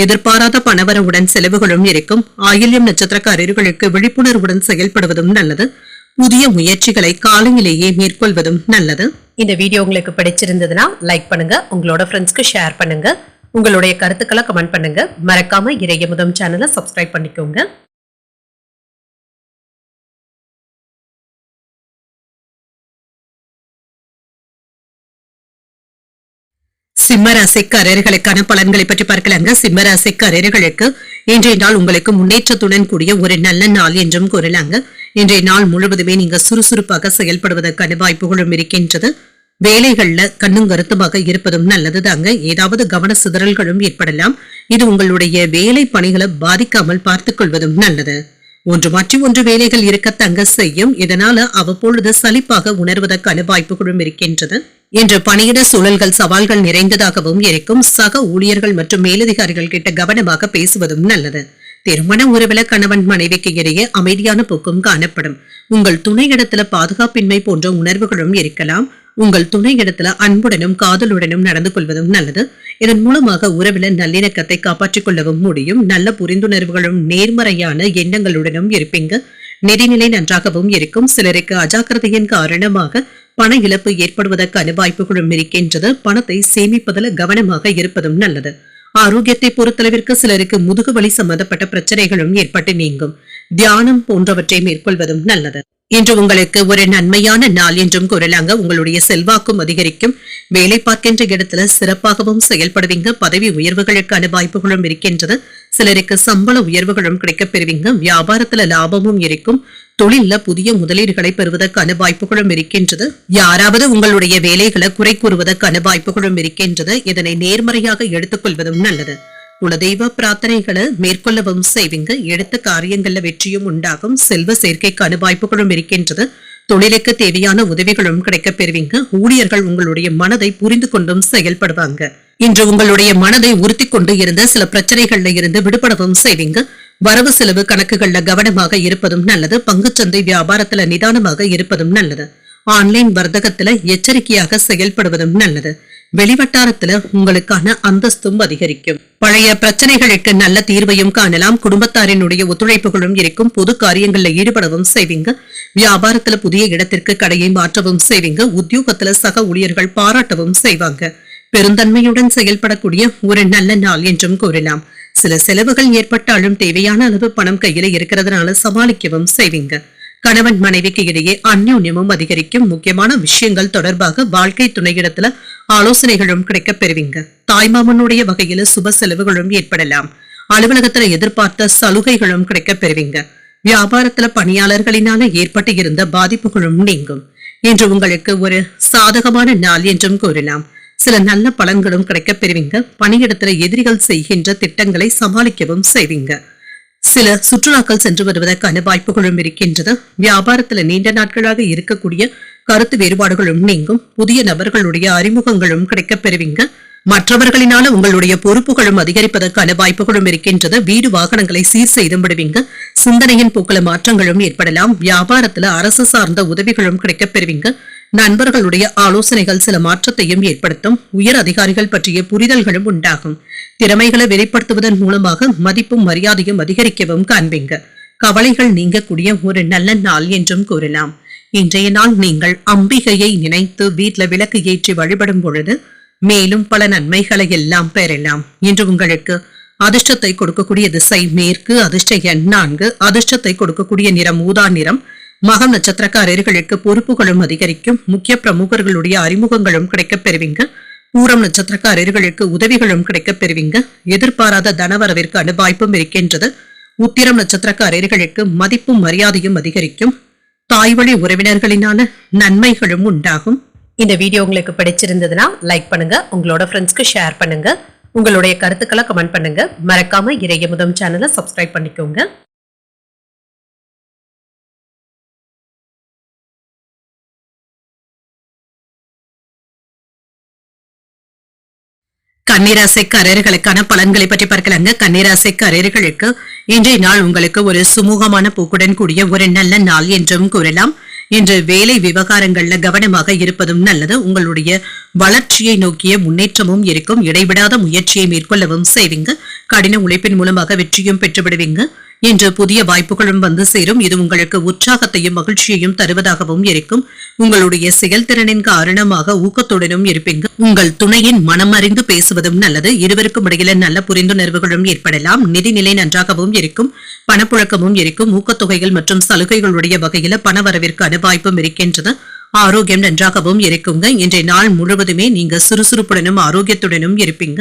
எதிர்பாராத பணவரவுடன் செலவுகளும் இருக்கும். ஆயில்யம் நட்சத்திரக்காரர்களுக்கு விழிப்புணர்வுடன் செயல்படுவதும் நல்லது. புதிய முயற்சிகளை காலையிலேயே மேற்கொள்வதும் நல்லது. இந்த வீடியோ உங்களுக்கு பிடிச்சிருந்ததுன்னா லைக் பண்ணுங்க. உங்களோட ஃப்ரெண்ட்ஸ்க்கு ஷேர் பண்ணுங்க. உங்களுடைய கருத்துக்களை கமெண்ட் பண்ணுங்க. மறக்காம இறையமுதம் சேனலை சப்ஸ்கிரைப் பண்ணிக்கோங்க. சிம்மராசிக்காரர்களுக்கான பலன்களை பற்றி பார்க்கலாங்க. சிம்மராசிக்காரர்களுக்கு இன்றைய நாள் உங்களுக்கு முன்னேற்றத்துடன் கூடிய ஒரு நல்ல நாள் என்றும் கூறலாங்க. இன்றைய நாள் முழுவதுமே நீங்க சுறுசுறுப்பாக செயல்படுவதற்கான வாய்ப்புகளும் இருக்கின்றது. வேலைகள்ல கண்ணும் கருத்துமாக இருப்பதும் நல்லது தாங்க. ஏதாவது கவன சிதறல்களும் ஏற்படலாம். இது உங்களுடைய வேலை பணிகளை பாதிக்காமல் பார்த்துக் கொள்வதும் நல்லது. ஒன்று மாற்றி ஒன்று வேலைகள் இருக்க தங்க செய்யும். இதனால அவ்வப்பொழுது சலிப்பாக உணர்வதற்கான வாய்ப்புகளும் இருக்கின்றது. இன்று பணியிட சூழல்கள் சவால்கள் நிறைந்ததாகவும் இருக்கும். சக ஊழியர்கள் மற்றும் மேலதிகாரிகள் கிட்ட கவனமாக பேசுவதும் நல்லது. திருமண உறவுல கணவன் மனைவிக்கு இடையே அமைதியான போக்கும் காணப்படும். உங்கள் துணை இடத்துல பாதுகாப்பின்மை போன்ற உணர்வுகளும் இருக்கலாம். உங்கள் துணை இடத்துல அன்புடனும் காதலுடனும் நடந்து கொள்வதும் நல்லது. இதன் மூலமாக உறவுல நல்லிணக்கத்தை காப்பாற்றிக் கொள்ளவும் முடியும். நல்ல புரிந்துணர்வுகளும் நேர்மறையான எண்ணங்களுடனும் இருப்பீங்க. நிதிநிலை நன்றாகவும் இருக்கும். சிலருக்கு அஜாக்கிரதையின் காரணமாக பண இழப்பு ஏற்படுவதற்கான வாய்ப்புகளும் இருக்கின்றது. பணத்தை சேமிப்பதில் கவனமாக இருப்பதும் நல்லது. ஆரோக்கியத்தை பொறுத்தளவிற்கு சிலருக்கு முதுகு வலி சம்பந்தப்பட்ட பிரச்சனைகளும் ஏற்பட்டு நீங்கும். தியானம் போன்றவற்றை மேற்கொள்வதும் நல்லது. இன்று உங்களுக்கு ஒரு நன்மையான நாள் என்றும் கூறலாங்க. உங்களுடைய செல்வாக்கும் அதிகரிக்கும். வேலை பார்க்கின்ற இடத்துல சிறப்பாகவும் செயல்படுவீங்க. பதவி உயர்வுகளுக்கான வாய்ப்புகளும் இருக்கின்றது. சிலருக்கு சம்பள உயர்வுகளும் கிடைக்கப் பெறுவீங்க. வியாபாரத்துல லாபமும் இருக்கும். தொழில புதிய முதலீடுகளை பெறுவதற்கான வாய்ப்புகளும் இருக்கின்றது. யாராவது உங்களுடைய வேலைகளை குறை கூறுவதற்கான வாய்ப்புகளும் இருக்கின்றது. இதனை நேர்மறையாக எடுத்துக்கொள்வதும் நல்லது. குலதெய்வ பிரார்த்தனைகளை மேற்கொள்ளவும் செய்வீங்க. எடுத்த காரியங்கள்ல வெற்றியும் உண்டாகும். செல்வ சேர்க்கைக்கான வாய்ப்புகளும் இருக்கின்றது. தொழிலுக்கு தேவையான உதவிகளும் கிடைக்கப் பெறுவீங்க. ஊழியர்கள் உங்களுடைய மனதை புரிந்து கொண்டும் செயல்படுவாங்க. இன்று உங்களுடைய மனதை உறுத்தி கொண்டு இருந்த சில பிரச்சனைகள்ல இருந்து விடுபடவும் செய்வீங்க. வரவு செலவு கணக்குகள்ல கவனமாக இருப்பதும் நல்லது. பங்குச்சந்தை வியாபாரத்துல நிதானமாக இருப்பதும் நல்லது. ஆன்லைன் வர்த்தகத்துல எச்சரிக்கையாக செயல்படுவதும் நல்லது. வெளிவட்டாரத்துல உங்களுக்கான அந்தஸ்தும் அதிகரிக்கும். பழைய பிரச்சனைகளுக்கு நல்ல தீர்வையும் காணலாம். குடும்பத்தாரினுடைய ஒத்துழைப்புகளும் இருக்கும். பொது காரியங்கள்ல ஈடுபடவும் செய்வீங்க. வியாபாரத்துல புதிய இடத்திற்கு கடையை மாற்றவும் செய்வீங்க. உத்தியோகத்துல சக ஊழியர்கள் பாராட்டவும் செய்வாங்க. பெருந்தன்மையுடன் செயல்படக்கூடிய ஒரு நல்ல நாள் என்றும் கூறலாம். சில செலவுகள் ஏற்பட்டாலும் தேவையான அளவு பணம் கையில இருக்கிறதுனால சமாளிக்கவும் செய்வீங்க. கணவன் மனைவிக்கு இடையே அந்யோன்யமும் அதிகரிக்கும். முக்கியமான விஷயங்கள் தொடர்பாக வாழ்க்கை துணையிடத்துல ஆலோசனைகளும் கிடைக்கப் பெறுவீங்க. தாய்மாமனுடைய வகையில சுப செலவுகளும் ஏற்படலாம். அலுவலகத்துல எதிர்பார்த்த சலுகைகளும் கிடைக்கப் பெறுவீங்க. வியாபாரத்துல பணியாளர்களினால ஏற்பட்டு இருந்த பாதிப்புகளும் நீங்கும். இன்று உங்களுக்கு ஒரு சாதகமான நாள் என்றும் கூறலாம். சில நல்ல பலன்களும் கிடைக்கப் பெறுவீங்க. பணியிடத்துல எதிரிகள் செய்கின்ற திட்டங்களை சமாளிக்கவும் செய்வீங்க. சில சுற்றுலாக்கள் சென்று வருவதற்கான வாய்ப்புகளும் இருக்கின்றது. வியாபாரத்துல நீண்ட நாட்களாக இருக்கக்கூடிய கருத்து வேறுபாடுகளும் நீங்கும். புதிய நபர்களுடைய அறிமுகங்களும் கிடைக்கப் பெறுவீங்க. மற்றவர்களினால உங்களுடைய பொறுப்புகளும் அதிகரிப்பதற்கான வாய்ப்புகளும் இருக்கின்றது. வீடு வாகனங்களை சீர் செய்து விடுவீங்க. சிந்தனையின் போக்கில மாற்றங்களும் ஏற்படலாம். வியாபாரத்துல அரசு சார்ந்த உதவிகளும் கிடைக்கப் பெறுவீங்க. நண்பர்களுடைய ஆலோசனைகள் சில மாற்றத்தையும் ஏற்படுத்தும். உயர் அதிகாரிகள் பற்றிய புரிதல்களும் உண்டாகும். திறமைகளை வெளிப்படுத்துவதன் மூலமாக மதிப்பும் மரியாதையும் அதிகரிக்கவும் காண்பீங்க. கவலைகள் நீங்கக்கூடிய ஒரு நல்ல நாள் என்றும் கூறலாம். இன்றைய நாள் நீங்கள் அம்பிகையை நினைத்து வீட்டுல விளக்கு ஏற்றி வழிபடும் பொழுது மேலும் பல நன்மைகளை எல்லாம் பெறலாம். இன்று உங்களுக்கு அதிர்ஷ்டத்தை கொடுக்கக்கூடிய திசை மேற்கு. அதிர்ஷ்ட எண் 4. அதிர்ஷ்டத்தை கொடுக்கக்கூடிய நிறம் ஊதா நிறம். மகம் நட்சத்திரக்காரர்களுக்கு பொறுப்புகளும் அதிகரிக்கும். முக்கிய பிரமுகர்களுடைய அறிமுகங்களும் கிடைக்கப் பெறுவீங்க. பூரம் நட்சத்திரக்காரர்களுக்கு உதவிகளும் கிடைக்கப் பெறுவீங்க. எதிர்பாராத தனவரவிற்கான வாய்ப்பும் இருக்கின்றது. உத்திரம் நட்சத்திரக்காரர்களுக்கு மதிப்பும் மரியாதையும் அதிகரிக்கும். தாய்வழி உறவினர்களினால நன்மைகளும் உண்டாகும். இந்த வீடியோ உங்களுக்கு பிடிச்சிருந்ததுன்னா லைக் பண்ணுங்க. உங்களோட ஃப்ரெண்ட்ஸ்க்கு ஷேர் பண்ணுங்க. உங்களுடைய கருத்துக்களை கமெண்ட் பண்ணுங்க. மறக்காம இறையமுதம் சேனலை சப்ஸ்கிரைப் பண்ணிக்கோங்க. கன்னிராசிக்காரர்களுக்கான பலன்களை பற்றி பார்க்கலாங்க. கன்னிராசிக்காரர்களுக்கு இன்றைய நாள் உங்களுக்கு ஒரு சுமூகமான போக்குடன் கூடிய ஒரு நல்ல நாள் என்றும் கூறலாம். இன்று வேலை விவகாரங்கள்ல கவனமாக இருப்பதும் நல்லது. உங்களுடைய வளர்ச்சியை நோக்கிய முன்னேற்றமும் இருக்கும். இடைவிடாத முயற்சியை மேற்கொள்ளவும் செய்வீங்க. கடின உழைப்பின் மூலமாக வெற்றியும் பெற்றுவிடுவீங்க. இன்று புதிய வாய்ப்புகளும் வந்து சேரும். இது உங்களுக்கு உற்சாகத்தையும் மகிழ்ச்சியையும் தருவதாகவும் இருக்கும். உங்களுடைய செயல்திறனின் காரணமாக ஊக்கத்துடனும் இருப்பீங்க. உங்கள் துணையின் மனம் அறிந்து பேசுவதும் நல்லது. இருவருக்கும் இடையில நல்ல புரிந்துணர்வுகளும் ஏற்படலாம். நிதிநிலை நன்றாகவும் இருக்கும். பணப்புழக்கமும் இருக்கும். ஊக்கத்தொகைகள் மற்றும் சலுகைகளுடைய வகையில பண வரவிற்கான வாய்ப்பும் இருக்கின்றது. ஆரோக்கியம் நன்றாகவும் இருக்குங்க. இன்றைய நாள் முழுவதுமே நீங்க சுறுசுறுப்புடனும் ஆரோக்கியத்துடனும் இருப்பீங்க.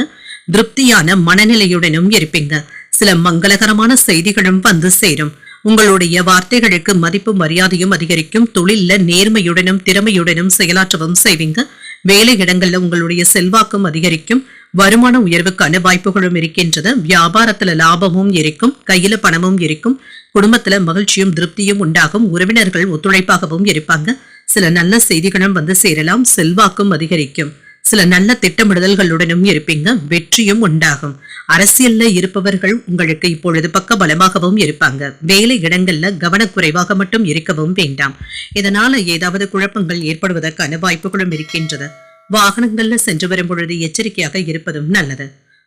திருப்தியான மனநிலையுடனும் இருப்பீங்க. சில மங்களகரமான செய்திகளும் வந்து சேரும். உங்களுடைய வார்த்தைகளுக்கு மதிப்பு மரியாதையும் அதிகரிக்கும். தொழில்ல நேர்மையுடனும் திறமையுடனும் செயலாற்றவும் செய்வீங்க. வேலை இடங்கள்ல உங்களுடைய செல்வாக்கும் அதிகரிக்கும். வருமான உயர்வுக்கான வாய்ப்புகளும் இருக்கின்றது. வியாபாரத்துல லாபமும் இருக்கும். கையில பணமும் இருக்கும். குடும்பத்துல மகிழ்ச்சியும் திருப்தியும் உண்டாகும். உறவினர்கள் ஒத்துழைப்பாகவும் இருப்பாங்க. சில நல்ல செய்திகளும் வந்து சேரலாம். செல்வாக்கும் அதிகரிக்கும். சில நல்ல திட்டமிடுதல்களுடனும் இருப்பீங்க. வெற்றியும் உண்டாகும். அரசியல்ல இருப்பவர்கள் உங்களுக்கு இப்பொழுது பக்க பலமாகவும் இருப்பாங்க. வேலை இடங்கள்ல கவனக்குறைவாக மட்டும் இருக்கவும் வேண்டாம். இதனால ஏதாவது குழப்பங்கள் ஏற்படுவதற்கான வாய்ப்புகளும் இருக்கின்றது. வாகனங்கள்ல சென்று வரும் பொழுது எச்சரிக்கையாக இருப்பதும் நல்லது.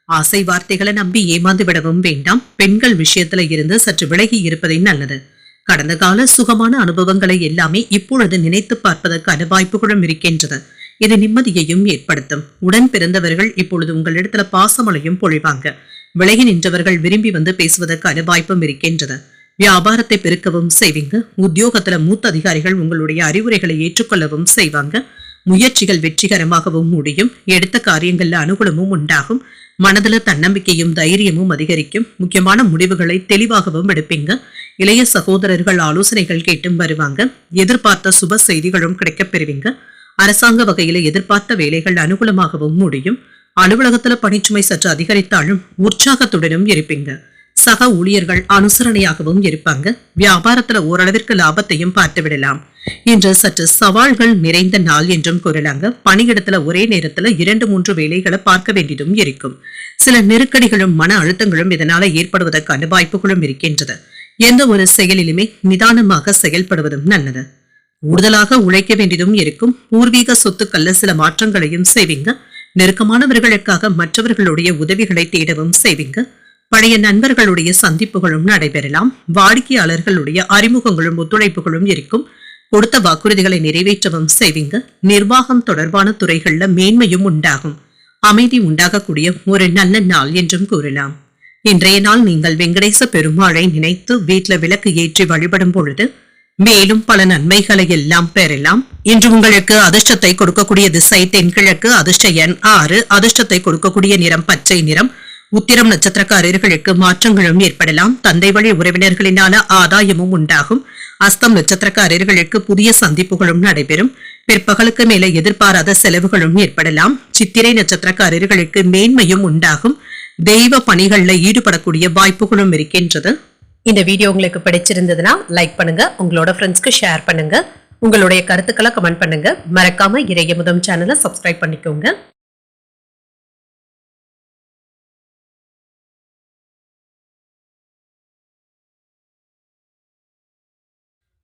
ஆசை வார்த்தைகளை நம்பி ஏமாந்து விடவும் வேண்டாம். பெண்கள் விஷயத்துல இருந்து சற்று விலகி இருப்பதை நல்லது. கடந்த கால சுகமான அனுபவங்களை எல்லாமே இப்பொழுது நினைத்து பார்ப்பதற்கான வாய்ப்புகளும் இருக்கின்றது. இது நிம்மதியையும் ஏற்படுத்தும். உடன் பிறந்தவர்கள் இப்பொழுது உங்களிடத்துல பாசமலையும் பொழிவாங்க. விலகி நின்றவர்கள் விரும்பி வந்து பேசுவதற்கான வாய்ப்பும் இருக்கின்றது. வியாபாரத்தை பெருக்கவும் செய்வீங்க. உத்தியோகத்துல மூத்த அதிகாரிகள் உங்களுடைய அறிவுரைகளை ஏற்றுக்கொள்ளவும் செய்வாங்க. முயற்சிகள் வெற்றிகரமாகவும் முடியும். எடுத்த காரியங்கள்ல அனுகூலமும் உண்டாகும். மனதுல தன்னம்பிக்கையும் தைரியமும் அதிகரிக்கும். முக்கியமான முடிவுகளை தெளிவாகவும் எடுப்பீங்க. இளைய சகோதரர்கள் ஆலோசனைகள் கேட்டும் வருவாங்க. எதிர்பார்த்த சுப செய்திகளும் கிடைக்கப் பெறுவீங்க. அரசாங்க வகையில எதிர்பார்த்த வேலைகள் அனுகூலமாகவும் முடியும். அலுவலகத்துல பணிச்சுமை சற்று அதிகரித்தாலும் உற்சாகத்துடனும் இருப்பீங்க. சக ஊழியர்கள் அனுசரணையாகவும் இருப்பாங்க. வியாபாரத்துல ஓரளவிற்கு லாபத்தையும் பார்த்து விடலாம். இன்று சற்று சவால்கள் நிறைந்த நாள் என்றும் கூறலாங்க. பணியிடத்துல ஒரே நேரத்துல 2-3 வேலைகளை பார்க்க வேண்டியதும் இருக்கும். சில நெருக்கடிகளும் மன அழுத்தங்களும் இதனால ஏற்படுவதற்கான வாய்ப்புகளும் இருக்கின்றது. எந்த ஒரு செயலிலுமே நிதானமாக செயல்படுவதும் நல்லது. கூடுதலாக உழைக்க வேண்டியதும் இருக்கும். பூர்வீக சொத்துக்கள்ல சில மாற்றங்களையும் செய்வீங்க. நெருக்கமானவர்களுக்காக மற்றவர்களுடைய உதவிகளை தேடவும் செய்வீங்க. பழைய நண்பர்களுடைய சந்திப்புகளும் நடைபெறலாம். வாடிக்கையாளர்களுடைய அறிமுகங்களும் ஒத்துழைப்புகளும் இருக்கும். கொடுத்த வாக்குறுதிகளை நிறைவேற்றவும் செய்வீங்க. நிர்வாகம் தொடர்பான துறைகள்ல மேன்மையும் உண்டாகும். அமைதி உண்டாகக்கூடிய ஒரு நல்ல நாள் என்றும் கூறலாம். இன்றைய நாள் நீங்கள் வெங்கடேச பெருமாளை நினைத்து வீட்டுல விளக்கு ஏற்றி வழிபடும் பொழுது மேலும் பல நன்மைகளை எல்லாம் பெறலாம். இன்று உங்களுக்கு அதிர்ஷ்டத்தை கொடுக்கக்கூடிய திசை தென்கிழக்கு. அதிர்ஷ்ட எண் 6. அதிர்ஷ்டத்தை கொடுக்கக்கூடிய நிறம் பச்சை நிறம். உத்திரம் நட்சத்திரக்காரர்களுக்கு மாற்றங்களும் ஏற்படலாம். தந்தை வழி உறவினர்களினால ஆதாயமும் உண்டாகும். அஸ்தம் நட்சத்திரக்காரர்களுக்கு புதிய சந்திப்புகளும் நடைபெறும். பிற்பகலுக்கு மேல எதிர்பாராத செலவுகளும் ஏற்படலாம். சித்திரை நட்சத்திரக்காரர்களுக்கு மேன்மையும் உண்டாகும். தெய்வ பணிகள்ல ஈடுபடக்கூடிய வாய்ப்புகளும் இருக்கின்றது. இந்த வீடியோ உங்களுக்கு பிடிச்சிருந்ததுன்னா லைக் பண்ணுங்க, உங்களோட ஃப்ரெண்ட்ஸ்க்கு ஷேர் பண்ணுங்க, உங்களுடைய கருத்துக்களை கமெண்ட் பண்ணுங்க. மறக்காம இறையமுதம் சேனலை சப்ஸ்கிரைப் பண்ணிக்கோங்க.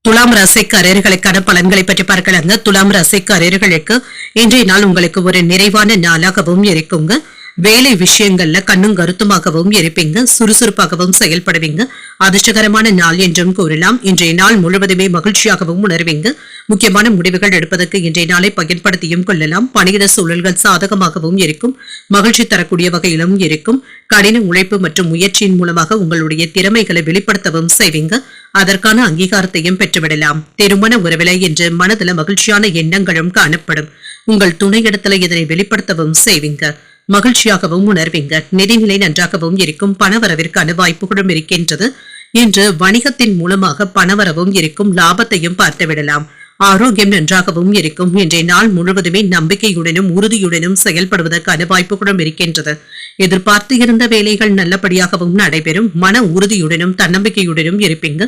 துலாம் ராசிக்காரர்களுக்கான பலன்களை பற்றி பார்க்கலாங்க. துலாம் ராசிக்காரர்களுக்கு இன்றைய நாள் உங்களுக்கு ஒரு நிறைவான நாளாகவும் இருக்குங்க. வேலை விஷயங்கள்ல கண்ணும் கருத்துமாகவும் இருப்பீங்க. சுறுசுறுப்பாகவும் செயல்படுவீங்க. அதிர்ஷ்டகரமான நாள் என்றும் கூறலாம். இன்றைய நாள் முழுவதுமே மகிழ்ச்சியாகவும் உணர்வீங்க. முக்கியமான முடிவுகள் எடுப்பதற்கு இன்றைய நாளை பயன்படுத்தியும் கொள்ளலாம். பணியிட சூழல்கள் சாதகமாகவும் இருக்கும். மகிழ்ச்சி தரக்கூடிய வகையிலும் இருக்கும். கடின உழைப்பு மற்றும் முயற்சியின் மூலமாக உங்களுடைய திறமைகளை வெளிப்படுத்தவும் செய்வீங்க. அதற்கான அங்கீகாரத்தையும் பெற்றுவிடலாம். திருமண உறவிலை என்று மனதில் மகிழ்ச்சியான எண்ணங்களும் காணப்படும். உங்கள் துணையிடத்துல இதனை வெளிப்படுத்தவும் செய்வீங்க. மகிழ்ச்சியாகவும் உணர்வீங்க. நிதிநிலை நன்றாகவும் இருக்கும். பணவரவிற்கான வாய்ப்புகளும் இருக்கின்றது. இன்று வணிகத்தின் மூலமாக பணவரவும் இருக்கும். லாபத்தையும் பார்த்துவிடலாம். ஆரோக்கியம் நன்றாகவும் இருக்கும். இன்றைய நாள் முழுவதுமே நம்பிக்கையுடனும் உறுதியுடனும் செயல்படுவதற்கான வாய்ப்புகளும் இருக்கின்றது. எதிர்பார்த்து இருந்த வேலைகள் நல்லபடியாகவும் நடைபெறும். மன உறுதியுடனும் தன்னம்பிக்கையுடனும் இருப்பீங்க.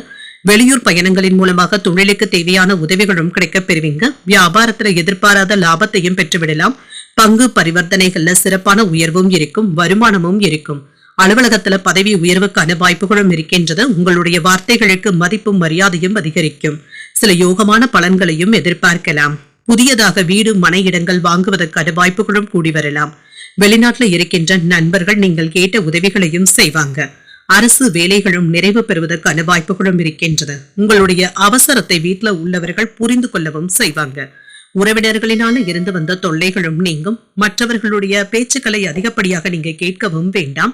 வெளியூர் பயணங்களின் மூலமாக தொழிலுக்கு தேவையான உதவிகளும் கிடைக்கப் பெறுவீங்க. வியாபாரத்துல எதிர்பாராத லாபத்தையும் பெற்றுவிடலாம். பங்கு பரிவர்த்தனைகள்ல சிறப்பான உயர்வும் இருக்கும். வருமானமும் இருக்கும். அலுவலகத்துல பதவி உயர்வுக்கான வாய்ப்புகளும் இருக்கின்றது. உங்களுடைய வார்த்தைகளுக்கு மதிப்பும் மரியாதையும் அதிகரிக்கும். சில யோகமான பலன்களையும் எதிர்பார்க்கலாம். புதியதாக வீடு மனை இடங்கள் வாங்குவதற்கான வாய்ப்புகளும் கூடி வரலாம். வெளிநாட்டுல இருக்கின்ற நண்பர்கள் நீங்கள் கேட்ட உதவிகளையும் செய்வாங்க. அரசு வேலைகளும் நிறைவு பெறுவதற்கான வாய்ப்புகளும் இருக்கின்றது. உங்களுடைய அவசரத்தை வீட்டுல உள்ளவர்கள் புரிந்து கொள்ளவும் செய்வாங்க. உறவினர்களினால இருந்து வந்த தொல்லைகளும் நீங்கும். மற்றவர்களுடைய பேச்சுக்களை அதிகப்படியாக நீங்க கேட்கவும் வேண்டாம்.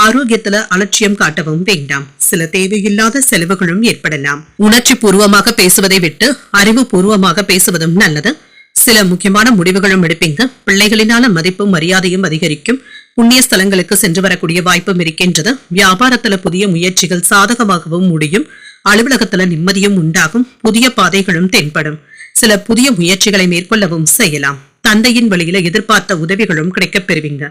ஆரோக்கியத்துல அலட்சியம் காட்டவும் வேண்டாம். சில தேவையில்லாத செலவுகளும் ஏற்படலாம். உணர்ச்சி பூர்வமாக பேசுவதை விட்டு அறிவு பூர்வமாக பேசுவதும் நல்லது. சில முக்கியமான முடிவுகளும் எடுப்பீங்க. பிள்ளைகளினால மதிப்பும் மரியாதையும் அதிகரிக்கும். புண்ணிய ஸ்தலங்களுக்கு சென்று வரக்கூடிய வாய்ப்பும் இருக்கின்றது. வியாபாரத்துல புதிய முயற்சிகள் சாதகமாகவும் முடியும். அலுவலகத்துல நிம்மதியும் உண்டாகும். புதிய பாதைகளும் தென்படும். சில புதிய முயற்சிகளை மேற்கொள்ளவும் செய்யலாம். தந்தையின் வழியில எதிர்பார்த்த உதவிகளும் கிடைக்கப் பெறுவீங்க.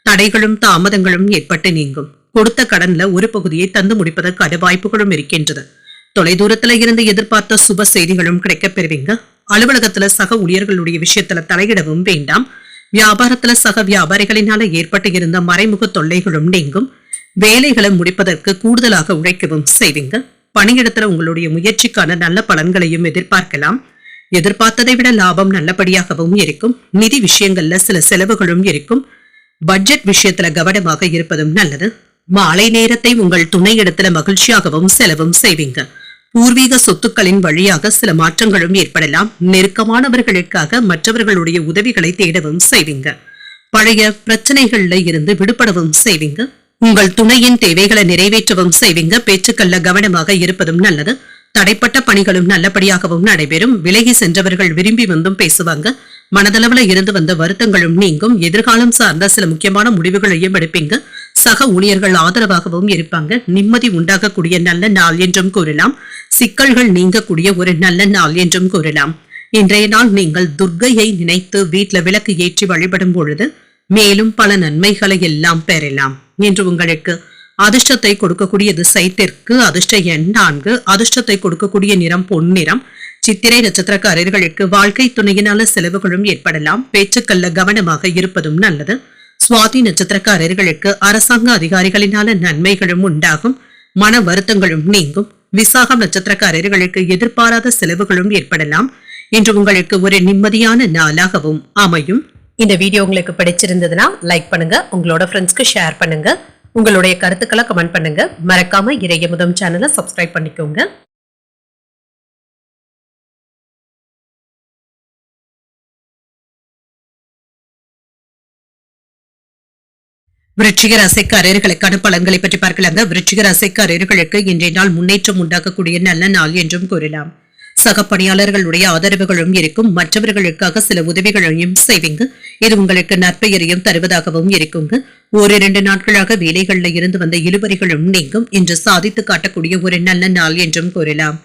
தடைகளும் தாமதங்களும் ஏற்பட்டு நீங்கும். கொடுத்த கடன்ல ஒரு பகுதியை தந்து முடிப்பதற்கான வாய்ப்புகளும் இருக்கின்றது. தொலைதூரத்துல இருந்து எதிர்பார்த்த சுப செய்திகளும் கிடைக்கப் பெறுவீங்க. அலுவலகத்துல சக ஊழியர்களுடைய விஷயத்துல தலையிடவும் வேண்டாம். வியாபாரத்துல சக வியாபாரிகளினால ஏற்பட்டு இருந்த மறைமுக தொல்லைகளும் நீங்கும். வேலைகளை முடிப்பதற்கு கூடுதலாக உழைக்கவும் செய்வீங்க. பணியிடத்துல உங்களுடைய முயற்சிக்கான நல்ல பலன்களையும் எதிர்பார்க்கலாம். எதிர்பார்த்ததை விட லாபம் நல்லபடியாகவும் இருக்கும். நிதி விஷயங்கள்ல சில செலவுகளும் இருக்கும். பட்ஜெட் விஷயத்துல கவனமாக இருப்பதும் நல்லது. மாலை நேரத்தை உங்கள் துணை இடத்துல மகிழ்ச்சியாகவும் செலவும் செய்வீங்க. பூர்வீக சொத்துக்களின் வழியாக சில மாற்றங்களும் ஏற்படலாம். நெருக்கமானவர்களுக்காக மற்றவர்களுடைய உதவிகளை தேடவும் செய்வீங்க. பழைய பிரச்சனைகள்ல இருந்து விடுபடவும் செய்வீங்க. உங்கள் துணையின் தேவைகளை நிறைவேற்றவும் செய்வீங்க. பேச்சுக்கள்ல கவனமாக இருப்பதும் நல்லது. தடைப்பட்ட பணிகளும் நல்லபடியாகவும் நடைபெறும். விலகி சென்றவர்கள் விரும்பி வந்தும் பேசுவாங்க. மனதளவுல இருந்து வந்த வருத்தங்களும் நீங்கும். எதிர்காலம் சார்ந்த சில முக்கியமான முடிவுகளையும் எடுப்பீங்க. சக ஊழியர்கள் ஆதரவாகவும் இருப்பாங்க. நிம்மதி உண்டாகக்கூடிய நல்ல நாள் என்றும் கூறலாம். சிக்கல்கள் நீங்கக்கூடிய ஒரு நல்ல நாள் என்றும் கூறலாம். இன்றைய நாள் நீங்கள் துர்க்கையை நினைத்து வீட்டுல விளக்கு ஏற்றி வழிபடும் பொழுது மேலும் பல நன்மைகளை எல்லாம் பெறலாம். என்று உங்களுக்கு அதிர்ஷ்டத்தை கொடுக்கக்கூடிய திசை தெற்கு. அதிர்ஷ்ட எண் 4. அதிர்ஷ்டத்தை கொடுக்கக்கூடிய நிறம் பொன்னிறம். சித்திரை நட்சத்திரக்காரர்களுக்கு வாழ்க்கை துணையினால செலவுகளும் ஏற்படலாம். பேச்சுக்கள்ல கவனமாக இருப்பதும் நல்லது. சுவாதி நட்சத்திரக்காரர்களுக்கு அரசாங்க அதிகாரிகளினால நன்மைகளும் உண்டாகும். மன வருத்தங்களும் நீங்கும். விசாகம் நட்சத்திரக்காரர்களுக்கு எதிர்பாராத செலவுகளும் ஏற்படலாம். இன்று உங்களுக்கு ஒரு நிம்மதியான நாளாகவும் அமையும். இந்த வீடியோ உங்களுக்கு பிடிச்சிருந்ததுன்னா லைக் பண்ணுங்க, உங்களோட ஃப்ரெண்ட்ஸ்க்கு ஷேர் பண்ணுங்க, உங்களுடைய கருத்துக்களை கமெண்ட் பண்ணுங்க. மறக்காம இறையமுதம் சேனலை சப்ஸ்கிரைப் பண்ணிக்கோங்க. விருச்சிக ராசிக்காரர்களுக்கான பலன்களை பற்றி பார்க்கலாங்க. விருச்சிக ராசிக்காரர்களுக்கு இன்றைய நாள் முன்னேற்றம் உண்டாக்கக்கூடிய நல்ல நாள் என்றும் கூறலாம். சக பணியாளர்களுடைய ஆதரவுகளும் இருக்கும். மற்றவர்களுக்காக சில உதவிகளையும் செய்வீங்க. இது உங்களுக்கு நற்பெயரையும் தருவதாகவும் இருக்குங்க. ஓரிரண்டு நாட்களாக வேலைகள்ல இருந்து வந்த இழுபறிகளும் நீங்கும். இன்று சாதித்து காட்டக்கூடிய ஒரு நல்ல நாள் என்றும் கூறலாம்.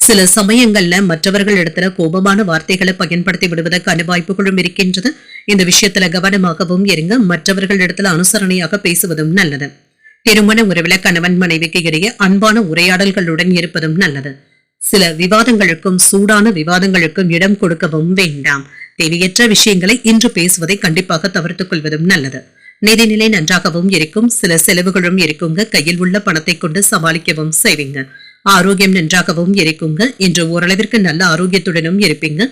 சில சமயங்கள்ல மற்றவர்கள் இடத்துல கோபமான வார்த்தைகளை பயன்படுத்தி விடுவதற்கான வாய்ப்புகளும் இருக்கின்றது. இந்த விஷயத்துல கவனமாகவும் இருங்க. மற்றவர்கள் இடத்துல அனுசரணையாக பேசுவதும் நல்லது. திருமண உறவுல கணவன் மனைவிக்கு இடையே அன்பான உரையாடல்களுடன் இருப்பதும் நல்லது. சில விவாதங்களுக்கும் சூடான விவாதங்களுக்கும் இடம் கொடுக்கவும் வேண்டாம். தேவையற்ற விஷயங்களை இன்று பேசுவதை கண்டிப்பாக தவிர்த்துக் கொள்வதும் நல்லது. நிதிநிலை நன்றாகவும் இருக்கும். சில செலவுகளும் இருக்குங்க. கையில் உள்ள பணத்தை கொண்டு சமாளிக்கவும் செய்வீங்க. ஆரோக்கியம் நன்றாகவும் இருக்குங்க. இன்று ஓரளவிற்கு நல்ல ஆரோக்கியத்துடனும் இருப்பீங்க.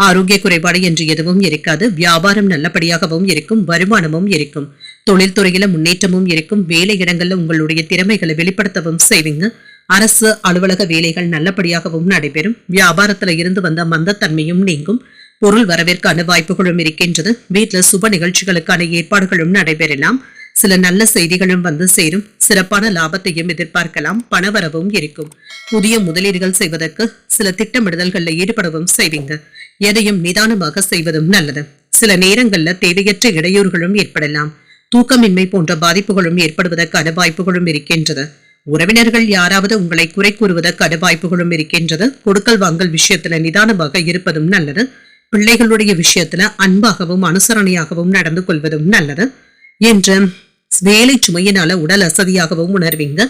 ஆரோக்கிய குறைபாடு என்று எதுவும் இருக்காது. வியாபாரம் நல்லபடியாகவும் இருக்கும். வருமானமும் இருக்கும். தொழில்துறையில முன்னேற்றமும் இருக்கும். வேலை இடங்கள்ல உங்களுடைய திறமைகளை வெளிப்படுத்தவும் செய்வீங்க. அரசு அலுவலக வேலைகள் நல்லபடியாகவும் நடைபெறும். வியாபாரத்துல இருந்து வந்த மந்தத்தன்மையும் நீங்கும். பொருள் வரவிற்கான வாய்ப்புகளும் இருக்கின்றது. வீட்டுல சுப நிகழ்ச்சிகளுக்கான ஏற்பாடுகளும் நடைபெறலாம். சில நல்ல செய்திகளும் வந்து சேரும். சிறப்பான லாபத்தையும் எதிர்பார்க்கலாம். பணவரவும் இருக்கும். புதிய முதலீடுகள் செய்வதற்கு சில திட்டமிடுதல்களில் ஈடுபடவும் செய்வீங்க. எதையும் நிதானமாக செய்வதும் நல்லது. சில நேரங்கள்ல தேவையற்ற இடையூறுகளும் ஏற்படலாம். தூக்கமின்மை போன்ற பாதிப்புகளும் ஏற்படுவதற்கான வாய்ப்புகளும் இருக்கின்றது. உறவினர்கள் யாராவது உங்களை குறை கூறுவதற்கான வாய்ப்புகளும் இருக்கின்றது. கொடுக்கல் வாங்கல் விஷயத்துல நிதானமாக இருப்பதும் நல்லது. பிள்ளைகளுடைய விஷயத்துல அன்பாகவும் அனுசரணையாகவும் நடந்து கொள்வதும் நல்லது. என்று வேலை சுமையினால உடல் அசதியாகவும் உணர்வீங்க.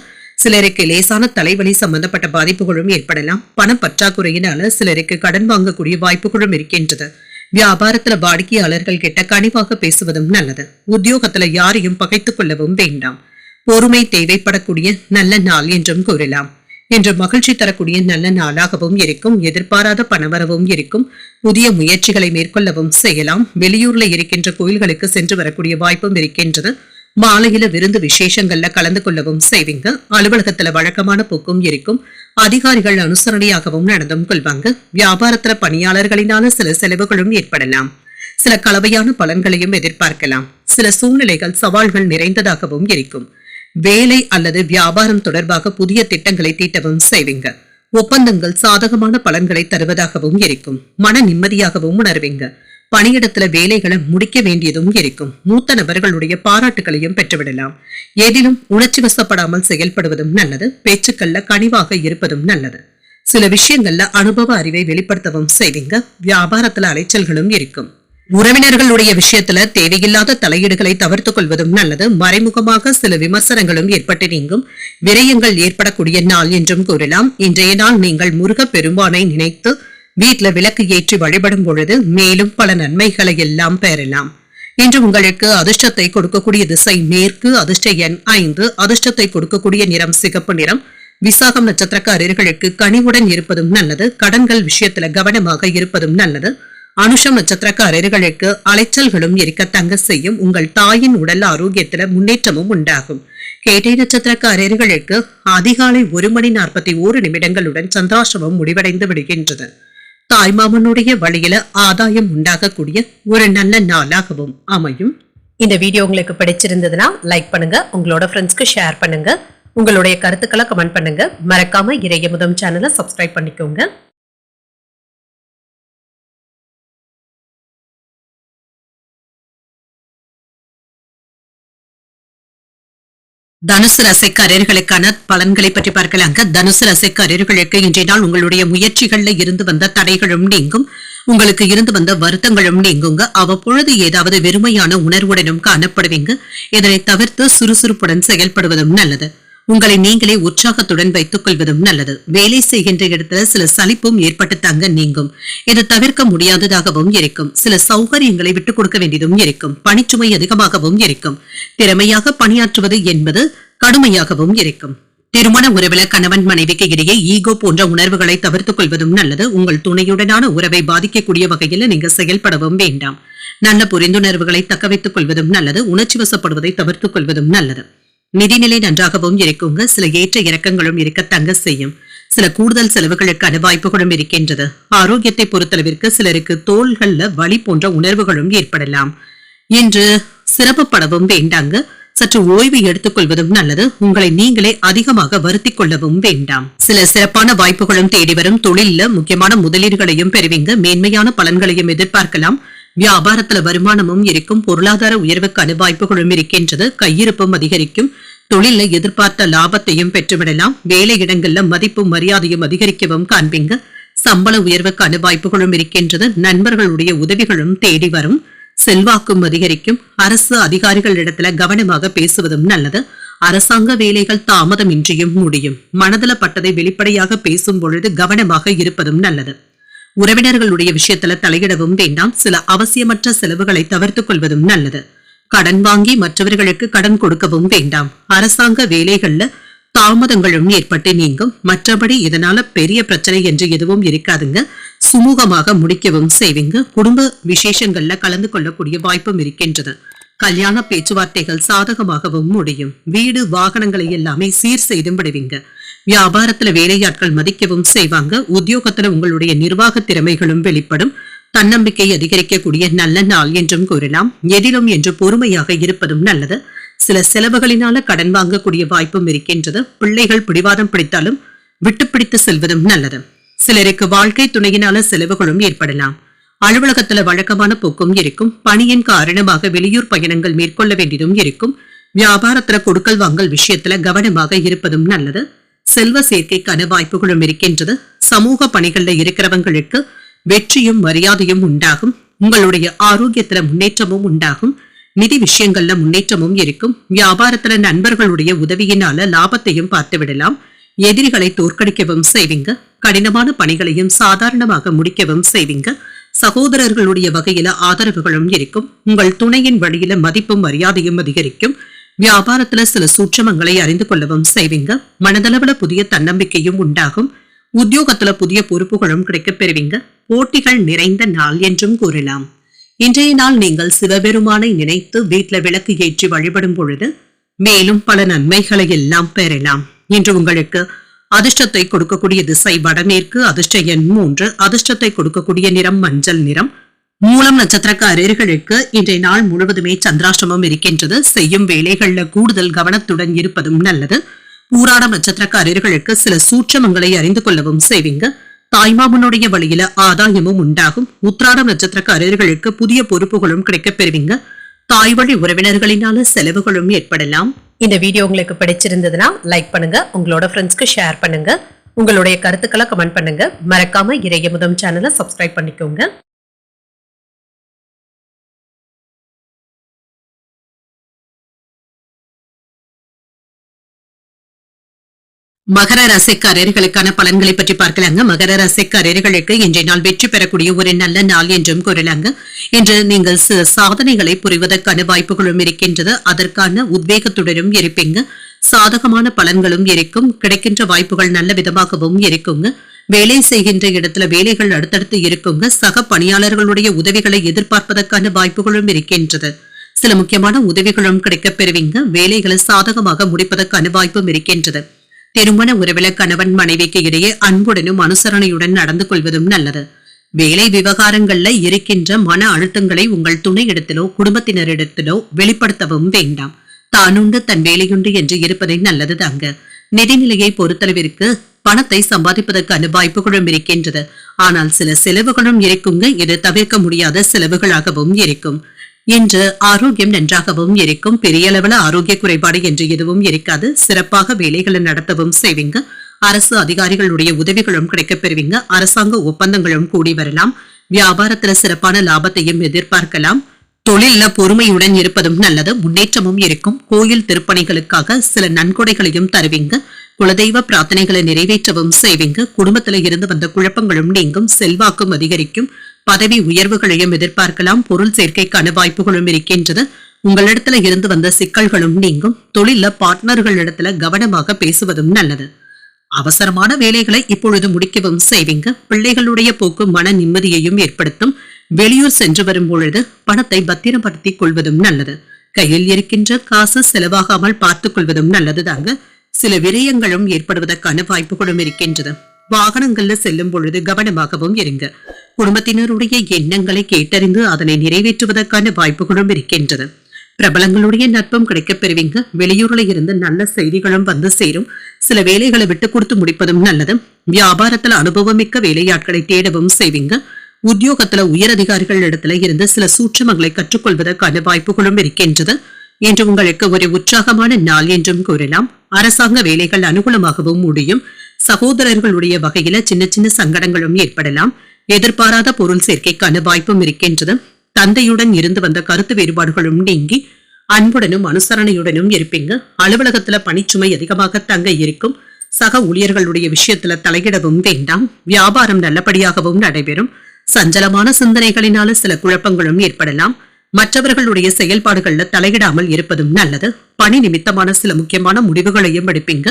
சிலருக்கு லேசான தலைவலி சம்பந்தப்பட்ட பாதிப்புகளும் ஏற்படலாம். பண பற்றாக்குறையினால சிலருக்கு கடன் வாங்கக்கூடிய வாய்ப்புகளும் இருக்கின்றது. வியாபாரத்துல வாடிக்கையாளர்கள் கிட்ட கனிவாக பேசுவதும் நல்லது. உத்தியோகத்துல யாரையும் பகைத்துக் கொள்ளவும் வேண்டாம். பொறுமை தேவைப்படக்கூடிய நல்ல நாள் என்றும் கூறலாம். என்று மகிழ்ச்சி தரக்கூடிய நல்ல நாளாகவும் இருக்கும். எதிர்பாராத பணவரவும் இருக்கும். புதிய முயற்சிகளை மேற்கொள்ளவும் செய்யலாம். வெளியூர்ல இருக்கின்ற கோயில்களுக்கு சென்று வரக்கூடிய வாய்ப்பும் இருக்கின்றது. மாலையில விருந்து விசேஷங்கள்ல கலந்து கொள்ளவும் செய்வீங்க. அலுவலகத்துல வழக்கமான போக்கும் இருக்கும். அதிகாரிகள் அனுசரணையாகவும் நடந்தும் கொள்வாங்க. வியாபாரத்துல பணியாளர்களினால சில செலவுகளும் ஏற்படலாம். சில கலவையான பலன்களையும் எதிர்பார்க்கலாம். சில சூழ்நிலைகள் சவால்கள் நிறைந்ததாகவும் இருக்கும். வேலை அல்லது வியாபாரம் தொடர்பாக புதிய திட்டங்களை தீட்டவும் செய்வீங்க. ஒப்பந்தங்கள் சாதகமான பலன்களை தருவதாகவும் இருக்கும். மன நிம்மதியாகவும் உணர்வீங்க. பணியிடத்துல வேலைகளை முடிக்க வேண்டியதும் இருக்கும். மூத்த நபர்களுடைய பாராட்டுகளையும் பெற்றுவிடலாம். ஏதிலும் உணர்ச்சி வசப்படாமல் செயல்படுவதும் நல்லது. பேச்சுக்கள்ல கனிவாக இருப்பதும் நல்லது. சில விஷயங்கள்ல அனுபவ அறிவை வெளிப்படுத்தவும் செய்வீங்க. வியாபாரத்துல அலைச்சல்களும் இருக்கும். உறவினர்களுடைய விஷயத்துல தேவையில்லாத தலையீடுகளை தவிர்த்துக் கொள்வதும் நல்லது. மறைமுகமாக சில விமர்சனங்களும் ஏற்பட்டு நீங்கும். விரயங்கள் ஏற்படக்கூடிய நாள் என்றும் கூறலாம். இன்றைய நாள் நீங்கள் முருக பெருமானை நினைத்து வீட்டுல விளக்கு ஏற்றி வழிபடும் பொழுது மேலும் பல நன்மைகளை எல்லாம் பெறலாம். இன்று உங்களுக்கு அதிர்ஷ்டத்தை கொடுக்கக்கூடிய திசை மேற்கு. அதிர்ஷ்ட எண் 5. அதிர்ஷ்டத்தை கொடுக்கக்கூடிய நிறம் சிகப்பு நிறம். விசாகம் நட்சத்திரக்காரர்களுக்கு கனிவுடன் இருப்பதும் நல்லது. கடன்கள் விஷயத்துல கவனமாக இருப்பதும் நல்லது. அனுஷம் நட்சத்திரக்காரர்களுக்கு அலைச்சல்களும் இருக்க தங்க செய்யும். உங்கள் தாயின் உடல் ஆரோக்கியத்துல முன்னேற்றமும் உண்டாகும். கேட்டை நட்சத்திரக்காரர்களுக்கு அதிகாலை 1:41 சந்திராசிரமம் முடிவடைந்து விடுகின்றது. தாய்மாமனுடைய வழியில ஆதாயம் உண்டாகக்கூடிய ஒரு நல்ல நாளாகவும் அமையும். இந்த வீடியோ உங்களுக்கு பிடிச்சிருந்ததுன்னா லைக் பண்ணுங்க, உங்களோட ஃப்ரெண்ட்ஸ்க்கு ஷேர் பண்ணுங்க, உங்களுடைய கருத்துக்களை கமெண்ட் பண்ணுங்க. மறக்காம இறையமுதம் சேனலை சப்ஸ்கிரைப் பண்ணிக்கோங்க. தனுசு ராசிக்காரர்களுக்கான பலன்களை பற்றி பார்க்கலாங்க. தனுசு ராசிக்காரர்களுக்கு இன்றைய நாள் உங்களுடைய முயற்சிகள்ல இருந்து வந்த தடைகளும் நீங்கும். உங்களுக்கு இருந்து வந்த வருத்தங்களும் நீங்குங்க. அவ்வப்பொழுது ஏதாவது வெறுமையான உணர்வுடனும் காணப்படுவீங்க. இதனை தவிர்த்து சுறுசுறுப்புடன் செயல்படுவதும் நல்லது. உங்களை நீங்களே உற்சாகத்துடன் வைத்துக் கொள்வதும் நல்லது. வேலை செய்கின்ற இடத்துல சில சலிப்பும் ஏற்பட்டு தங்க நீங்கும். இது தவிர்க்க முடியாததாகவும் இருக்கும். சில சௌகரியங்களை விட்டுக் கொடுக்க வேண்டியதும் இருக்கும். பணிச்சுமை அதிகமாகவும் இருக்கும். திறமையாக பணியாற்றுவது என்பது கடுமையாகவும் இருக்கும். திருமண உறவுல கணவன் மனைவிக்கு இடையே ஈகோ போன்ற உணர்வுகளை தவிர்த்துக் கொள்வதும் நல்லது. உங்கள் துணையுடனான உறவை பாதிக்கக்கூடிய வகையில் நீங்க செயல்படவும் வேண்டாம். நல்ல புரிந்துணர்வுகளை தக்க வைத்துக் கொள்வதும் நல்லது. உணர்ச்சி வசப்படுவதை தவிர்த்துக் கொள்வதும் நல்லது. நிதிநிலை நன்றாகவும் இருக்குங்க. சில ஏற்ற இறக்கங்களும் இருக்க தங்க செய்யும். சில கூடுதல் செலவுகளுக்கான வாய்ப்புகளும் இருக்கின்றது. ஆரோக்கியத்தை பொறுத்தளவிற்கு சிலருக்கு தோள்கள்ல வலி போன்ற உணர்வுகளும் ஏற்படலாம். இன்று சிரமப்படவும் வேண்டாங்க. சற்று ஓய்வு எடுத்துக் கொள்வதும் நல்லது. உங்களை நீங்களே அதிகமாக வருத்திக் கொள்ளவும் வேண்டாம். சில சிறப்பான வாய்ப்புகளும் தேடி வரும். தொழில முக்கியமான முதலீடுகளையும் பெறுவீங்க. மேன்மையான பலன்களையும் எதிர்பார்க்கலாம். வியாபாரத்துல வருமானமும் இருக்கும். பொருளாதார உயர்வுக்கான வாய்ப்புகளும் இருக்கின்றது. கையிருப்பும் அதிகரிக்கும். தொழில எதிர்பார்த்த லாபத்தையும் பெற்றுவிடலாம். வேலை இடங்கள்ல மதிப்பும் மரியாதையும் அதிகரிக்கவும் காண்பீங்க. சம்பள உயர்வுக்கான வாய்ப்புகளும் இருக்கின்றது. நண்பர்களுடைய உதவிகளும் தேடி வரும். செல்வாக்கும் அதிகரிக்கும். அரசு அதிகாரிகளிடத்துல கவனமாக பேசுவதும் நல்லது. அரசாங்க வேலைகள் தாமதமின்றியும் முடியும். மனதில பட்டதை வெளிப்படையாக பேசும் பொழுது கவனமாக இருப்பதும் நல்லது. உறவினர்களுடைய விஷயத்துல தலையிடவும் வேண்டாம். சில அவசியமற்ற செலவுகளை தவிர்த்துக் கொள்வதும் நல்லது. கடன் வாங்கி மற்றவர்களுக்கு கடன் கொடுக்கவும் வேண்டாம். அரசாங்க வேலைகள்ல தாமதங்களும் ஏற்பட்டு நீங்கும். மற்றபடி இதனால பெரிய பிரச்சனை என்று எதுவும் இருக்காதுங்க. சுமூகமாக முடிக்கவும் செய்வீங்க. குடும்ப விசேஷங்கள்ல கலந்து கொள்ளக்கூடிய வாய்ப்பும் இருக்கின்றது. கல்யாண பேச்சுவார்த்தைகள் சாதகமாகவும் முடியும். வீடு வாகனங்களை எல்லாமே சீர் செய்தும் விடுவீங்க. வியாபாரத்துல வேலையாட்கள் மதிக்கவும் செய்வாங்க. உத்தியோகத்துல உங்களுடைய நிர்வாக திறமைகளும் வெளிப்படும். தன்னம்பிக்கை அதிகரிக்கக்கூடிய நல்ல நாள் என்றும் கூறலாம். எதிலும் என்று பொறுமையாக இருப்பதும் நல்லது. சில செலவுகளினால கடன் வாங்கக்கூடிய வாய்ப்பும் இருக்கின்றது. பிள்ளைகள் பிடிவாதம் பிடித்தாலும் விட்டுப்பிடித்து செல்வதும் நல்லது. சிலருக்கு வாழ்க்கை துணையினால செலவுகளும் ஏற்படலாம். அலுவலகத்துல வழக்கமான போக்கும் இருக்கும். பணியின் காரணமாக வெளியூர் பயணங்கள் மேற்கொள்ள வேண்டியதும் இருக்கும். வியாபாரத்துல கொடுக்கல் வாங்கல் விஷயத்துல கவனமாக இருப்பதும் நல்லது. செல்வ சேர்க்கைக்கான வாய்ப்புகளும் இருக்கின்றது. சமூக பணிகள்ல இருக்கிறவங்களுக்கு வெற்றியும் மரியாதையும் உண்டாகும். உங்களுடைய ஆரோக்கியத்துல முன்னேற்றமும் உண்டாகும். நிதி விஷயங்கள்ல முன்னேற்றமும் இருக்கும். வியாபாரத்துல நண்பர்களுடைய உதவியினால லாபத்தையும் பார்த்து விடலாம். எதிரிகளை தோற்கடிக்கவும் செய்வீங்க. கடினமான பணிகளையும் சாதாரணமாக முடிக்கவும் செய்வீங்க. சகோதரர்களுடைய வகையில ஆதரவுகளும் இருக்கும். உங்கள் துணையின் வழியில மதிப்பும் மரியாதையும் அதிகரிக்கும். வியாபாரத்துல சில சூட்சமங்களை அறிந்து கொள்ளவும் செய்வீங்க. மனதளவுல புதிய தன்னம்பிக்கையும் உண்டாகும். உத்தியோகத்துல புதிய பொறுப்புகளும் கிடைக்கப் பெறுவீங்க. போட்டிகள் நிறைந்த நாள் என்றும் கூறலாம். இன்றைய நாள் நீங்கள் சிவபெருமானை நினைத்து வீட்டுல விளக்கு ஏற்றி வழிபடும் பொழுது மேலும் பல நன்மைகளை எல்லாம் பெறலாம். இன்று உங்களுக்கு அதிர்ஷ்டத்தை கொடுக்கக்கூடிய திசை வடமேற்கு. அதிர்ஷ்ட எண் 3. அதிர்ஷ்டத்தை கொடுக்கக்கூடிய நிறம் மஞ்சள் நிறம். மூலம் நட்சத்திரக்காரர்களுக்கு இன்றைய நாள் முழுவதுமே சந்திராஷ்டமம் இருக்கின்றது. செய்யும் வேலைகள்ல கூடுதல் கவனத்துடன் இருப்பதும் நல்லது. பூராடம் நட்சத்திரக்காரர்களுக்கு சில சூட்சமங்களை அறிந்து கொள்ளவும் செய்வீங்க. தாய்மாமனுடைய வழியில ஆதாயமும் உண்டாகும். உத்திராடம் நட்சத்திரக்காரர்களுக்கு புதிய பொறுப்புகளும் கிடைக்கப் பெறுவீங்க. தாய் வழி உறவினர்களினால செலவுகளும் ஏற்படலாம். இந்த வீடியோ உங்களுக்கு பிடிச்சிருந்ததுன்னா லைக் பண்ணுங்க. உங்களோட ஃப்ரெண்ட்ஸ்க்கு ஷேர் பண்ணுங்க. உங்களுடைய கருத்துக்களை கமெண்ட் பண்ணுங்க. மறக்காம இறையமுதம் சேனலை சப்ஸ்கிரைப் பண்ணிக்கோங்க. மகர ராசிக்காரர்களுக்கான பலன்களை பற்றி பார்க்கலாங்க. மகர ராசிக்காரர்களுக்கு இன்றைய நாள் வெற்றி பெறக்கூடிய ஒரு நல்ல நாள் என்றும் கூறலாங்க. இன்று நீங்கள் சாதனைகளை புரிவதற்கான வாய்ப்புகளும் இருக்கின்றது. அதற்கான உத்வேகத்துடனும் இருப்பீங்க. சாதகமான பலன்களும் இருக்கும். கிடைக்கின்ற வாய்ப்புகள் நல்ல விதமாகவும் இருக்குங்க. வேலை செய்கின்ற இடத்துல வேலைகள் அடுத்தடுத்து இருக்குங்க. சக பணியாளர்களுடைய உதவிகளை எதிர்பார்ப்பதற்கான வாய்ப்புகளும் இருக்கின்றது. சில முக்கியமான உதவிகளும் கிடைக்கப் பெறுவீங்க. வேலைகளை சாதகமாக முடிப்பதற்கான வாய்ப்பும் இருக்கின்றது. திருமண உறவில கணவன் மனைவிக்கு இடையே அன்புடனும் அனுசரணையுடன் நடந்து கொள்வதும் நல்லது. வேலை விவகாரங்கள்ல இருக்கின்ற மன அழுத்தங்களை உங்கள் துணையிடத்திலோ குடும்பத்தினரிடத்திலோ வெளிப்படுத்தவும் வேண்டாம். தானுண்டு தன் வேலையுண்டு என்று இருப்பதை நல்லது தாங்க. நிதிநிலையை பொறுத்தளவிற்கு பணத்தை சம்பாதிப்பதற்கான வாய்ப்புகளும் இருக்கின்றது. ஆனால் சில செலவுகளும் இருக்குங்க. இது தவிர்க்க முடியாத செலவுகளாகவும் இருக்கும். இன்று ஆரோக்கியம் நன்றாகவும் இருக்கும். பெரிய அளவுல ஆரோக்கிய குறைபாடு என்று எதுவும் இருக்காது. சிறப்பாக வேலைகளை நடத்தவும் செய்வீங்க. அரசு அதிகாரிகளுடைய உதவிகளும் கிடைக்கப் பெறுவீங்க. அரசாங்க ஒப்பந்தங்களும் கூடி வரலாம். வியாபாரத்துல சிறப்பான லாபத்தையும் எதிர்பார்க்கலாம். தொழில பொறுமையுடன் இருப்பதும் நல்லது. முன்னேற்றமும் இருக்கும். கோயில் திருப்பணிகளுக்காக சில நன்கொடைகளையும் தருவீங்க. குலதெய்வ பிரார்த்தனைகளை நிறைவேற்றவும் செய்வீங்க. குடும்பத்தில இருந்து வந்த குழப்பங்களும் நீங்கும். செல்வாக்கும் அதிகரிக்கும். பதவி உயர்வுகளையும் எதிர்பார்க்கலாம். பொருள் சேர்க்கைக்கான வாய்ப்புகளும் இருக்கின்றது. உங்களிடத்துல இருந்து வந்த சிக்கல்களும் நீங்கும். தொழில பார்ட்னர்களிடத்துல கவனமாக பேசுவதும் நல்லது. அவசரமான வேலைகளை இப்பொழுது முடிக்கவும் செய்வீங்க. பிள்ளைகளுடைய போக்கு மன நிம்மதியையும் ஏற்படுத்தும். வெளியூர் சென்று வரும் பொழுது பணத்தை பத்திரப்படுத்திக் கொள்வதும் நல்லது. கையில் இருக்கின்ற காசு செலவாகாமல் பார்த்துக் கொள்வதும் நல்லது தாங்க. சில விரயங்களும் ஏற்படுவதற்கான வாய்ப்புகளும் இருக்கின்றது. வாகனங்கள்ல செல்லும் பொழுது கவனமாகவும் இருங்க. குடும்பத்தினருடைய எண்ணங்களை கேட்டறிந்து அதனை நிறைவேற்றுவதற்கான வாய்ப்புகளும் இருக்கின்றது. பிரபலங்களுடைய நட்பும் கிடைக்கப் பெறுவீங்க. வெளியூர்ல இருந்து நல்ல செய்திகளும் வந்து சேரும். சில வேலைகளை விட்டு கொடுத்து முடிப்பதும் நல்லது. வியாபாரத்துல அனுபவமிக்க வேலையாட்களை தேடவும் செய்வீங்க. உத்தியோகத்துல உயரதிகாரிகள் இடத்துல இருந்து சில சூட்சமங்களை கற்றுக்கொள்வதற்கான வாய்ப்புகளும் இருக்கின்றது. என்று உங்களுக்கு ஒரு உற்சாகமான நாள் என்றும் கூறலாம். அரசாங்க வேலைகள் அனுகூலமாகவும் முடியும். சகோதரர்களுடைய வகையில சின்ன சின்ன சங்கடங்களும் ஏற்படலாம். எதிர்பாராத பொருள் சேர்க்கைக்கான வாய்ப்பும் இருக்கின்றது. தந்தையுடன் இருந்து வந்த கருத்து வேறுபாடுகளும் நீங்கி அன்புடனும் அனுசரணையுடனும் இருப்பீங்க. அலுவலகத்துல பணிச்சுமை அதிகமாக தங்க இருக்கும். சக ஊழியர்களுடைய விஷயத்துல தலையிடவும் வேண்டாம். வியாபாரம் நல்லபடியாகவும் நடைபெறும். சஞ்சலமான சிந்தனைகளினால சில குழப்பங்களும் ஏற்படலாம். மற்றவர்களுடைய செயல்பாடுகள்ல தலையிடாமல் இருப்பதும் நல்லது. பணி நிமித்தமான சில முக்கியமான முடிவுகளையும் எடுப்பீங்க.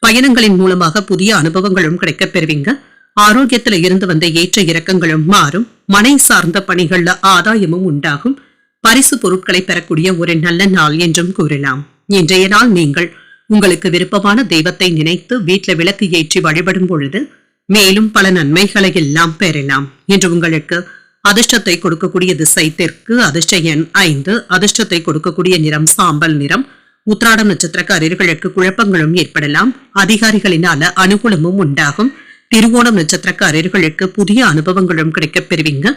பயணங்களின் மூலமாக புதிய அனுபவங்களும் கிடைக்கப் பெறுவீங்க. ஆரோக்கியத்துல இருந்து வந்த ஏற்ற இறக்கங்களும் மாறும். மனை சார்ந்த பணிகள்ல ஆதாயமும் உண்டாகும். பரிசு பொருட்களை பெறக்கூடிய ஒரு நல்ல நாள் என்றும் கூறலாம். இன்றைய நாள் நீங்கள் உங்களுக்கு விருப்பமான தெய்வத்தை நினைத்து வீட்டுல விளக்கு ஏற்றி வழிபடும் பொழுது மேலும் பல நன்மைகளை எல்லாம் பெறலாம். என்று உங்களுக்கு அதிர்ஷ்டத்தை கொடுக்கக்கூடிய திசை தெற்கு, அதிர்ஷ்ட எண் 5, அதிர்ஷ்டத்தை கொடுக்கக்கூடிய நிறம் சாம்பல் நிறம். உத்திராடம் நட்சத்திரக்காரர்களுக்கு குழப்பங்களும் ஏற்படலாம். அதிகாரிகளினால அனுகூலமும் உண்டாகும். திருவோணம் நட்சத்திரக்காரர்களுக்கு புதிய அனுபவங்களும் கிடைக்கப் பெறுவீங்க.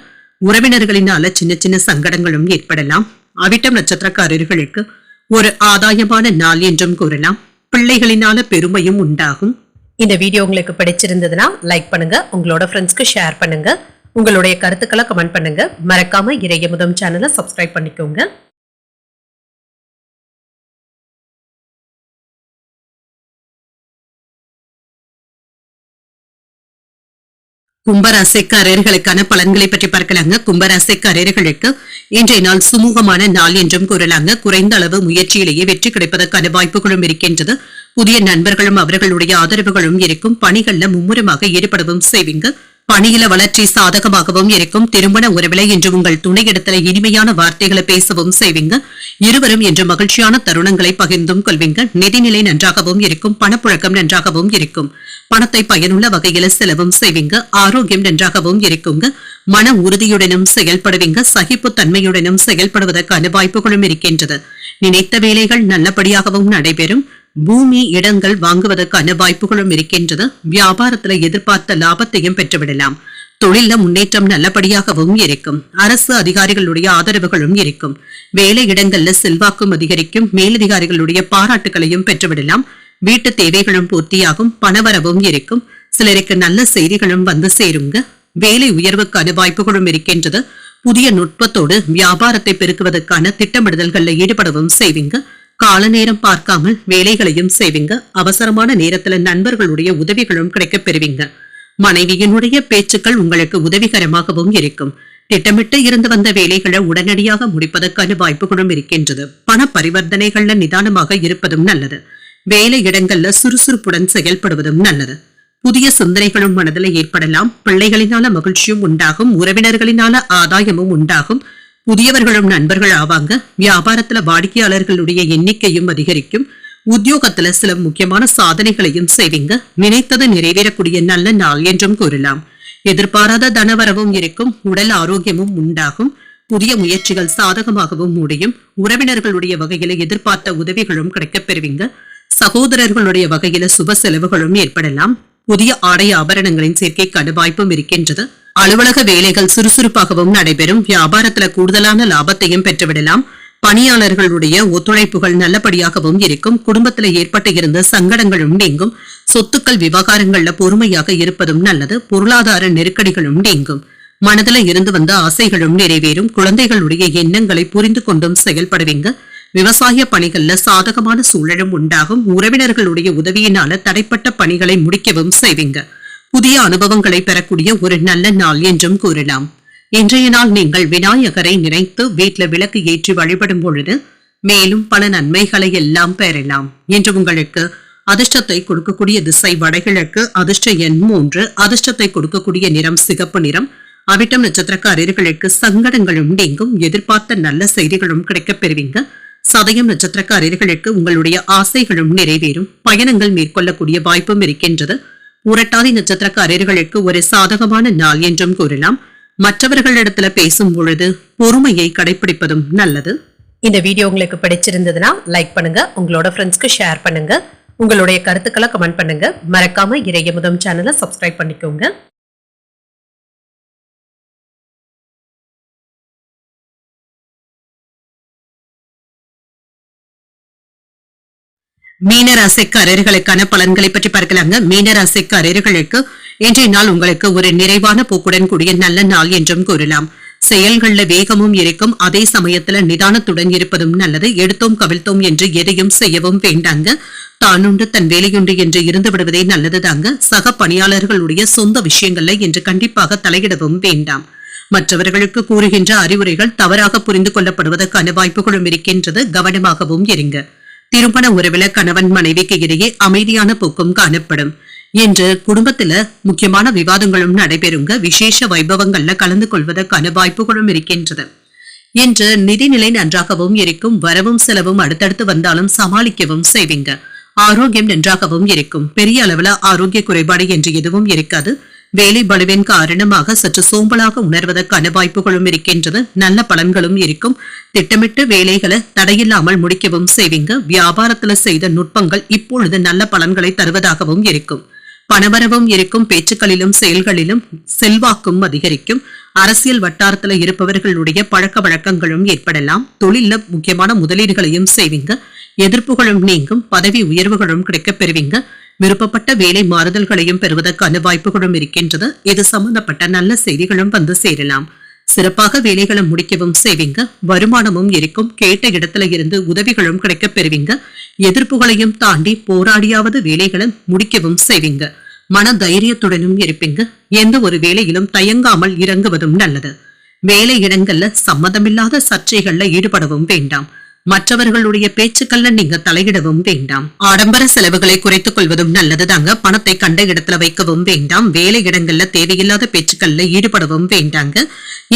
உறவினர்களினால சின்ன சின்ன சங்கடங்களும் ஏற்படலாம். அவிட்டம் நட்சத்திரக்காரர்களுக்கு ஒரு ஆதாயமான நாள் என்றும் கூறலாம். பிள்ளைகளினால பெருமையும் உண்டாகும். இந்த வீடியோ உங்களுக்கு பிடிச்சிருந்ததுன்னா லைக் பண்ணுங்க. உங்களோட ஃப்ரெண்ட்ஸ்க்கு ஷேர் பண்ணுங்க. உங்களுடைய கருத்துக்களை கமெண்ட் பண்ணுங்க. மறக்காம இறையமுதம் சேனலை சப்ஸ்கிரைப் பண்ணிக்கோங்க. கும்பராசிக்காரர்களுக்கான பலன்களை பற்றி பார்க்கலாங்க. கும்பராசிக்காரர்களுக்கு இன்றைய நாள் சுமூகமான நாள் என்றும் கூறலாங்க. குறைந்த அளவு முயற்சியிலேயே வெற்றி கிடைப்பதற்கான வாய்ப்புகளும் இருக்கின்றது. புதிய நண்பர்களும் அவர்களுடைய ஆதரவுகளும் இருக்கும். பணிகள்ல மும்முரமாக ஈடுபடவும் செய்வீங்க. பணியில வளர்ச்சி சாதகமாகவும் இருக்கும். திருமண உறவில இன்று உங்கள் துணையிடத்துல இனிமையான வார்த்தைகளை பேசவும் செய்வீங்க. இருவரும் என்று மகிழ்ச்சியான தருணங்களை பகிர்ந்தும் கொள்வீங்க. நிதிநிலை நன்றாகவும் இருக்கும். பணப்புழக்கம் நன்றாகவும் இருக்கும். பணத்தை பயனுள்ள வகையில செலவும் செய்வீங்க. ஆரோக்கியம் நன்றாகவும் இருக்குங்க. மன உறுதியுடனும் செயல்படுவீங்க. சகிப்பு தன்மையுடனும் செயல்படுவதற்கான வாய்ப்புகளும் இருக்கின்றது. நினைத்த வேலைகள் நல்லபடியாகவும் நடைபெறும். பூமி இடங்கள் வாங்குவதற்கான வாய்ப்புகளும் இருக்கின்றது. வியாபாரத்துல எதிர்பார்த்த லாபத்தையும் பெற்றுவிடலாம். தொழில முன்னேற்றம் நல்லபடியாகவும் இருக்கும். அரசு அதிகாரிகளுடைய ஆதரவுகளும் இருக்கும். வேலை இடங்கள்ல செல்வாக்கும் அதிகரிக்கும். மேலதிகாரிகளுடைய பாராட்டுகளையும் பெற்றுவிடலாம். வீட்டு தேவைகளும் பூர்த்தியாகும். பணவரவும் இருக்கும். சிலருக்கு நல்ல செய்திகளும் வந்து சேருங்க. வேலை உயர்வுக்கான வாய்ப்புகளும் இருக்கின்றது. புதிய நுட்பத்தோடு வியாபாரத்தை பெருக்குவதற்கான திட்டமிடுதல்கள்ல ஈடுபடவும் செய்வீங்க. கால நேரம் பார்க்காமல் வேலைகளையும் செய்வீங்க. அவசரமான நேரத்துல நண்பர்களுடைய உதவிகளும் கிடைக்கப் பெறுவீங்க. மனைவியினுடைய பேச்சுக்கள் உங்களுக்கு உதவிகரமாகவும் இருக்கும். திட்டமிட்டு இருந்து வந்த வேலைகளை உடனடியாக முடிப்பதற்கான வாய்ப்புகளும் இருக்கின்றது. பண பரிவர்த்தனைகள்ல நிதானமாக இருப்பதும் நல்லது. வேலை இடங்கள்ல சுறுசுறுப்புடன் செயல்படுவதும் நல்லது. புதிய சிந்தனைகளும் மனதில் ஏற்படலாம். பிள்ளைகளினால மகிழ்ச்சியும் உண்டாகும். உறவினர்களினால ஆதாயமும் உண்டாகும். புதியவர்களும் நண்பர்கள் ஆவாங்க. வியாபாரத்துல வாடிக்கையாளர்களுடைய எண்ணிக்கையும் அதிகரிக்கும். உத்தியோகத்துல சில முக்கியமான சாதனைகளையும் செய்வீங்க. நினைத்தது நிறைவேறக்கூடிய நல்ல நாள் என்றும் கூறலாம். எதிர்பாராத தனவரவும் இருக்கும். உடல் ஆரோக்கியமும் உண்டாகும். புதிய முயற்சிகள் சாதகமாகவும் முடியும். உறவினர்களுடைய வகையில எதிர்பார்த்த உதவிகளும் கிடைக்கப் பெறுவீங்க. சகோதரர்களுடைய வகையில சுப செலவுகளும் ஏற்படலாம். புதிய ஆடை ஆபரணங்களின் சேர்க்கைக்கான வாய்ப்பும் இருக்கின்றது. அலுவலக வேலைகள் சுறுசுறுப்பாகவும் நடைபெறும். வியாபாரத்துல கூடுதலான லாபத்தையும் பெற்றுவிடலாம். பணியாளர்களுடைய ஒத்துழைப்புகள் நல்லபடியாகவும் இருக்கும். குடும்பத்துல ஏற்பட்டு இருந்த சங்கடங்களும் நீங்கும். சொத்துக்கள் விவகாரங்கள்ல பொறுமையாக இருப்பதும் நல்லது. பொருளாதார நெருக்கடிகளும் நீங்கும். மனதில இருந்து வந்த ஆசைகளும் நிறைவேறும். குழந்தைகளுடைய எண்ணங்களை புரிந்து கொண்டும் செயல்படுவீங்க. விவசாய பணிகள்ல சாதகமான சூழலும் உண்டாகும். உறவினர்களுடைய உதவியினால தடைப்பட்ட பணிகளை முடிக்கவும் செய்வீங்க. புதிய அனுபவங்களை பெறக்கூடிய ஒரு நல்ல நாள் என்றும் கூறலாம். இன்றைய நாள் நீங்கள் விநாயகரை நினைத்து வீட்டுல விளக்கு ஏற்றி வழிபடும் பொழுது மேலும் பல நன்மைகளை எல்லாம் பெறலாம். என்று உங்களுக்கு அதிர்ஷ்டத்தை கொடுக்கக்கூடிய திசை வடகிழக்கு, அதிர்ஷ்ட எண் 3, அதிர்ஷ்டத்தை கொடுக்கக்கூடிய நிறம் சிகப்பு நிறம். அவிட்டம் நட்சத்திரக்காரர்களுக்கு சங்கடங்களும் நீங்கும், எதிர்பார்த்த நல்ல செய்திகளும் கிடைக்கப் பெறுவீங்க. சதயம் நட்சத்திரக்காரர்களுக்கு உங்களுடைய ஆசைகளும் நிறைவேறும், பயணங்கள் மேற்கொள்ளக்கூடிய வாய்ப்பும் இருக்கின்றது. புரட்டாதி நட்சத்திரக்காரர்களுக்கு ஒரு சாதகமான நாள் என்றும் கூறலாம். மற்றவர்களிடத்துல பேசும் பொழுது பொறுமையை கடைபிடிப்பதும் நல்லது. இந்த வீடியோ உங்களுக்கு பிடிச்சிருந்ததுன்னா லைக் பண்ணுங்க, உங்களோட ஃப்ரெண்ட்ஸ்க்கு ஷேர் பண்ணுங்க, உங்களுடைய கருத்துக்களை கமெண்ட் பண்ணுங்க. மறக்காம இறையமுதம் சேனலை சப்ஸ்கிரைப் பண்ணிக்கோங்க. மீனராசிக்காரர்களுக்கான பலன்களை பற்றி பார்க்கலாங்க. மீனராசிக்காரர்களுக்கு இன்றைய நாள் உங்களுக்கு ஒரு நிறைவான போக்குடன் கூடிய நல்ல நாள் என்றும் கூறலாம். செயல்கள்ல வேகமும் இருக்கும், அதே சமயத்துல நிதானத்துடன் இருப்பதும் நல்லது. எடுத்தோம் கவிழ்த்தோம் என்று எதையும் செய்யவும் வேண்டாங்க. தானுண்டு தன் வேலையுண்டு என்று இருந்து விடுவதே நல்லது தாங்க. சக பணியாளர்களுடைய சொந்த விஷயங்கள்ல என்று கண்டிப்பாக தலையிடவும் வேண்டாம். மற்றவர்களுக்கு கூறுகின்ற அறிவுரைகள் தவறாக புரிந்து கொள்ளப்படுவதற்கான வாய்ப்புகளும் இருக்கின்றது, கவனமாகவும் இருங்க. திருமண உறவில கணவன் மனைவிக்கு இடையே அமைதியான போக்கும் காணப்படும். என்று குடும்பத்துல முக்கியமான விவாதங்களும் நடைபெறுங்க. விசேஷ வைபவங்கள்ல கலந்து கொள்வதற்கான வாய்ப்புகளும் இருக்கின்றது. என்று நிதிநிலை நன்றாகவும் இருக்கும், வரவும் செலவும் அடுத்தடுத்து வந்தாலும் சமாளிக்கவும் செய்வீங்க. ஆரோக்கியம் நன்றாகவும் இருக்கும், பெரிய அளவுல ஆரோக்கிய குறைபாடு என்று எதுவும் இருக்காது. வேலை பளுவின் காரணமாக சற்று சோம்பலாக உணர்வதற்கான வாய்ப்புகளும் இருக்கின்றது. நல்ல பலன்களும் இருக்கும். திட்டமிட்டு வேலைகளை தடையில்லாமல் முடிக்கவும் செய்வீங்க. வியாபாரத்துல செய்த நுட்பங்கள் இப்பொழுது நல்ல பலன்களை தருவதாகவும் இருக்கும். பணவரவும் இருக்கும், பேச்சுக்களிலும் செயல்களிலும் செல்வாக்கும் அதிகரிக்கும். அரசியல் வட்டாரத்துல இருப்பவர்களுடைய பழக்க வழக்கங்களும் ஏற்படலாம். தொழில முக்கியமான முதலீடுகளையும் செய்வீங்க. எதிர்ப்புகளும் நீங்கும், பதவி உயர்வுகளும் கிடைக்கப் பெறுவீங்க. விருப்பப்பட்ட வேலை மாறுதல்களையும் பெறுவதற்கான வாய்ப்புகளும் இருக்கின்றது. இது சம்பந்தப்பட்ட நல்ல செய்திகளும் வந்து சேரலாம். சிறப்பாக வேலைகளை முடிக்கவும் செய்வீங்க. வருமானமும் இருக்கும், கேட்ட இடத்துல இருந்து உதவிகளும் கிடைக்கப் பெறுவீங்க. எதிர்ப்புகளையும் தாண்டி போராடியாவது வேலைகளை முடிக்கவும் செய்வீங்க. மன தைரியத்துடனும் இருப்பீங்க. எந்த ஒரு வேலையிலும் தயங்காமல் இறங்குவதும் நல்லது. வேலை இடங்கள்ல சம்மதமில்லாத சர்ச்சைகள்ல ஈடுபடவும் வேண்டாம். மற்றவர்களுடைய பேச்சுக்கள்ல நீங்க தலையிடவும் வேண்டாம். ஆடம்பர செலவுகளை குறைத்துக் கொள்வதும் நல்லது தாங்க. பணத்தை கண்ட இடத்துல வைக்கவும் வேண்டாம். வேலை இடங்கள்ல தேவையில்லாத பேச்சுக்கள்ல ஈடுபடவும் வேண்டாங்க.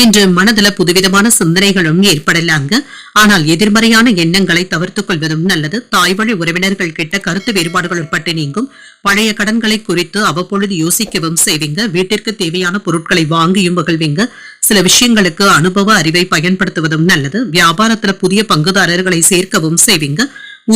இன்று மனதுல புதுவிதமான சிந்தனைகளும் ஏற்படலாங்க. ஆனால் எதிர்மறையான எண்ணங்களை தவிர்த்துக் கொள்வதும் நல்லது. தாய்வழி உறவினர்கள் கிட்ட கருத்து வேறுபாடுகள் உட்பட்டு நீங்கும். பழைய கடன்களை குறித்து அவ்வப்பொழுது யோசிக்கவும் செய்வீங்க. வீட்டிற்கு தேவையான பொருட்களை வாங்கியும் மகிழ்வீங்க. சில விஷயங்களுக்கு அனுபவ அறிவை பயன்படுத்துவதும் நல்லது. வியாபாரத்துல புதிய பங்குதாரர்களை சேர்க்கவும் செய்வீங்க.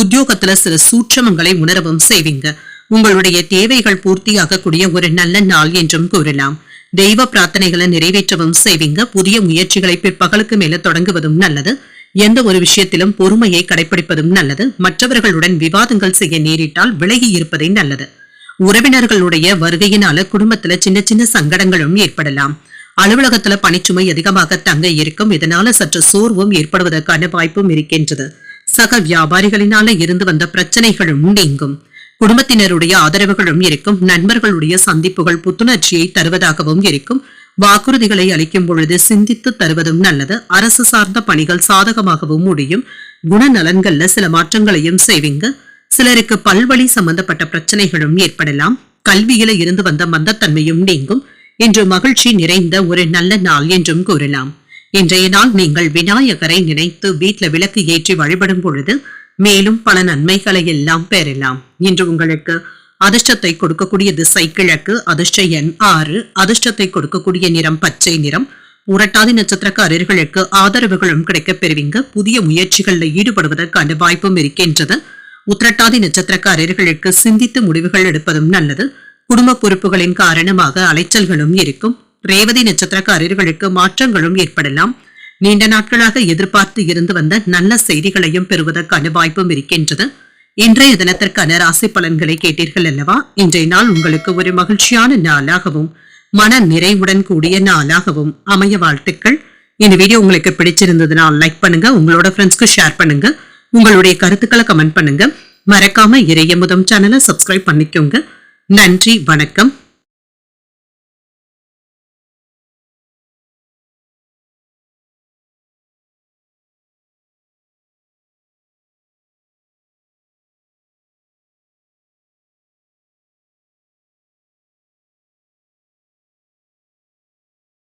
உத்தியோகத்துல சில சூட்சமங்களை உணரவும் செய்வீங்க. உங்களுடைய தேவைகள் பூர்த்தியாகக்கூடிய ஒரு நல்ல நாள் என்றும் கூறலாம். தெய்வ பிரார்த்தனைகளை நிறைவேற்றவும் செய்வீங்க. புதிய முயற்சிகளை பிற்பகலுக்கு மேல தொடங்குவதும் நல்லது. எந்த ஒரு விஷயத்திலும் பொறுமையை கடைபிடிப்பதும் நல்லது. மற்றவர்களுடன் விவாதங்கள் செய்ய நேரிட்டால் விலகி இருப்பதே நல்லது. உறவினர்களுடைய வருகையினால குடும்பத்துல சின்ன சின்ன சங்கடங்களும் ஏற்படலாம். அலுவலகத்துல பணிச்சுமை அதிகமாக தங்க இருக்கும், இதனால சற்று சோர்வும் ஏற்படுவதற்கான வாய்ப்பும் இருக்கின்றது. சக வியாபாரிகளினால இருந்து வந்த பிரச்சனைகளும் நீங்கும். குடும்பத்தினருடைய ஆதரவுகளும் இருக்கும். நண்பர்களுடைய சந்திப்புகள் புத்துணர்ச்சியை தருவதாகவும் இருக்கும். வாக்குறுதிகளை அளிக்கும் பொழுது சிந்தித்து தருவதும் நல்லது. அரசு சார்ந்த பணிகள் சாதகமாகவும் முடியும். குணநலன்கள்ல சில மாற்றங்களையும் செய்வீங்க. சிலருக்கு பல்வழி சம்பந்தப்பட்ட பிரச்சனைகளும் ஏற்படலாம். கல்வியில இருந்து வந்த மந்தத்தன்மையும் நீங்கும். இன்று மகிழ்ச்சி நிறைந்த ஒரு நல்ல நாள் என்றும் கூறலாம். இன்றைய நாள் நீங்கள் விநாயகரை நினைத்து வீட்டுல விளக்கு ஏற்றி வழிபடும் பொழுது மேலும் பல நன்மைகளை எல்லாம் பெறலாம். இன்று உங்களுக்கு அதிர்ஷ்டத்தை கொடுக்கக்கூடிய திசை கிழக்கு, அதிர்ஷ்ட எண் 6, அதிர்ஷ்டத்தை கொடுக்கக்கூடிய நிறம் பச்சை நிறம். புரட்டாதி நட்சத்திரக்காரர்களுக்கு ஆதரவுகளும் கிடைக்கப் பெறுவீங்க. புதிய முயற்சிகள்ல ஈடுபடுவதற்கான வாய்ப்பும் இருக்கின்றது. உத்திரட்டாதி நட்சத்திரக்காரர்களுக்கு சிந்தித்து முடிவுகள் எடுப்பதும் நல்லது. குடும்ப பொறுப்புகளின் காரணமாக அலைச்சல்களும் இருக்கும். ரேவதி நட்சத்திரக்காரர்களுக்கு மாற்றங்களும் ஏற்படலாம். நீண்ட நாட்களாக எதிர்பார்த்து இருந்து வந்த நல்ல செய்திகளையும் பெறுவதற்கான வாய்ப்பும் இருக்கின்றது. இன்றைய தினத்திற்கான ராசி பலன்களை கேட்டீர்கள் அல்லவா? இன்றைய நாள் உங்களுக்கு ஒரு மகிழ்ச்சியான நாளாகவும் மன நிறைவுடன் கூடிய நாளாகவும் அமைய வாழ்த்துக்கள். இந்த வீடியோ உங்களுக்கு பிடிச்சிருந்ததுனால் லைக் பண்ணுங்க, உங்களோட ஃப்ரெண்ட்ஸ்க்கு ஷேர் பண்ணுங்க, உங்களுடைய கருத்துக்களை கமெண்ட் பண்ணுங்க. மறக்காம இறையமுதம் சேனலை சப்ஸ்கிரைப் பண்ணிக்கோங்க. நன்றி, வணக்கம்.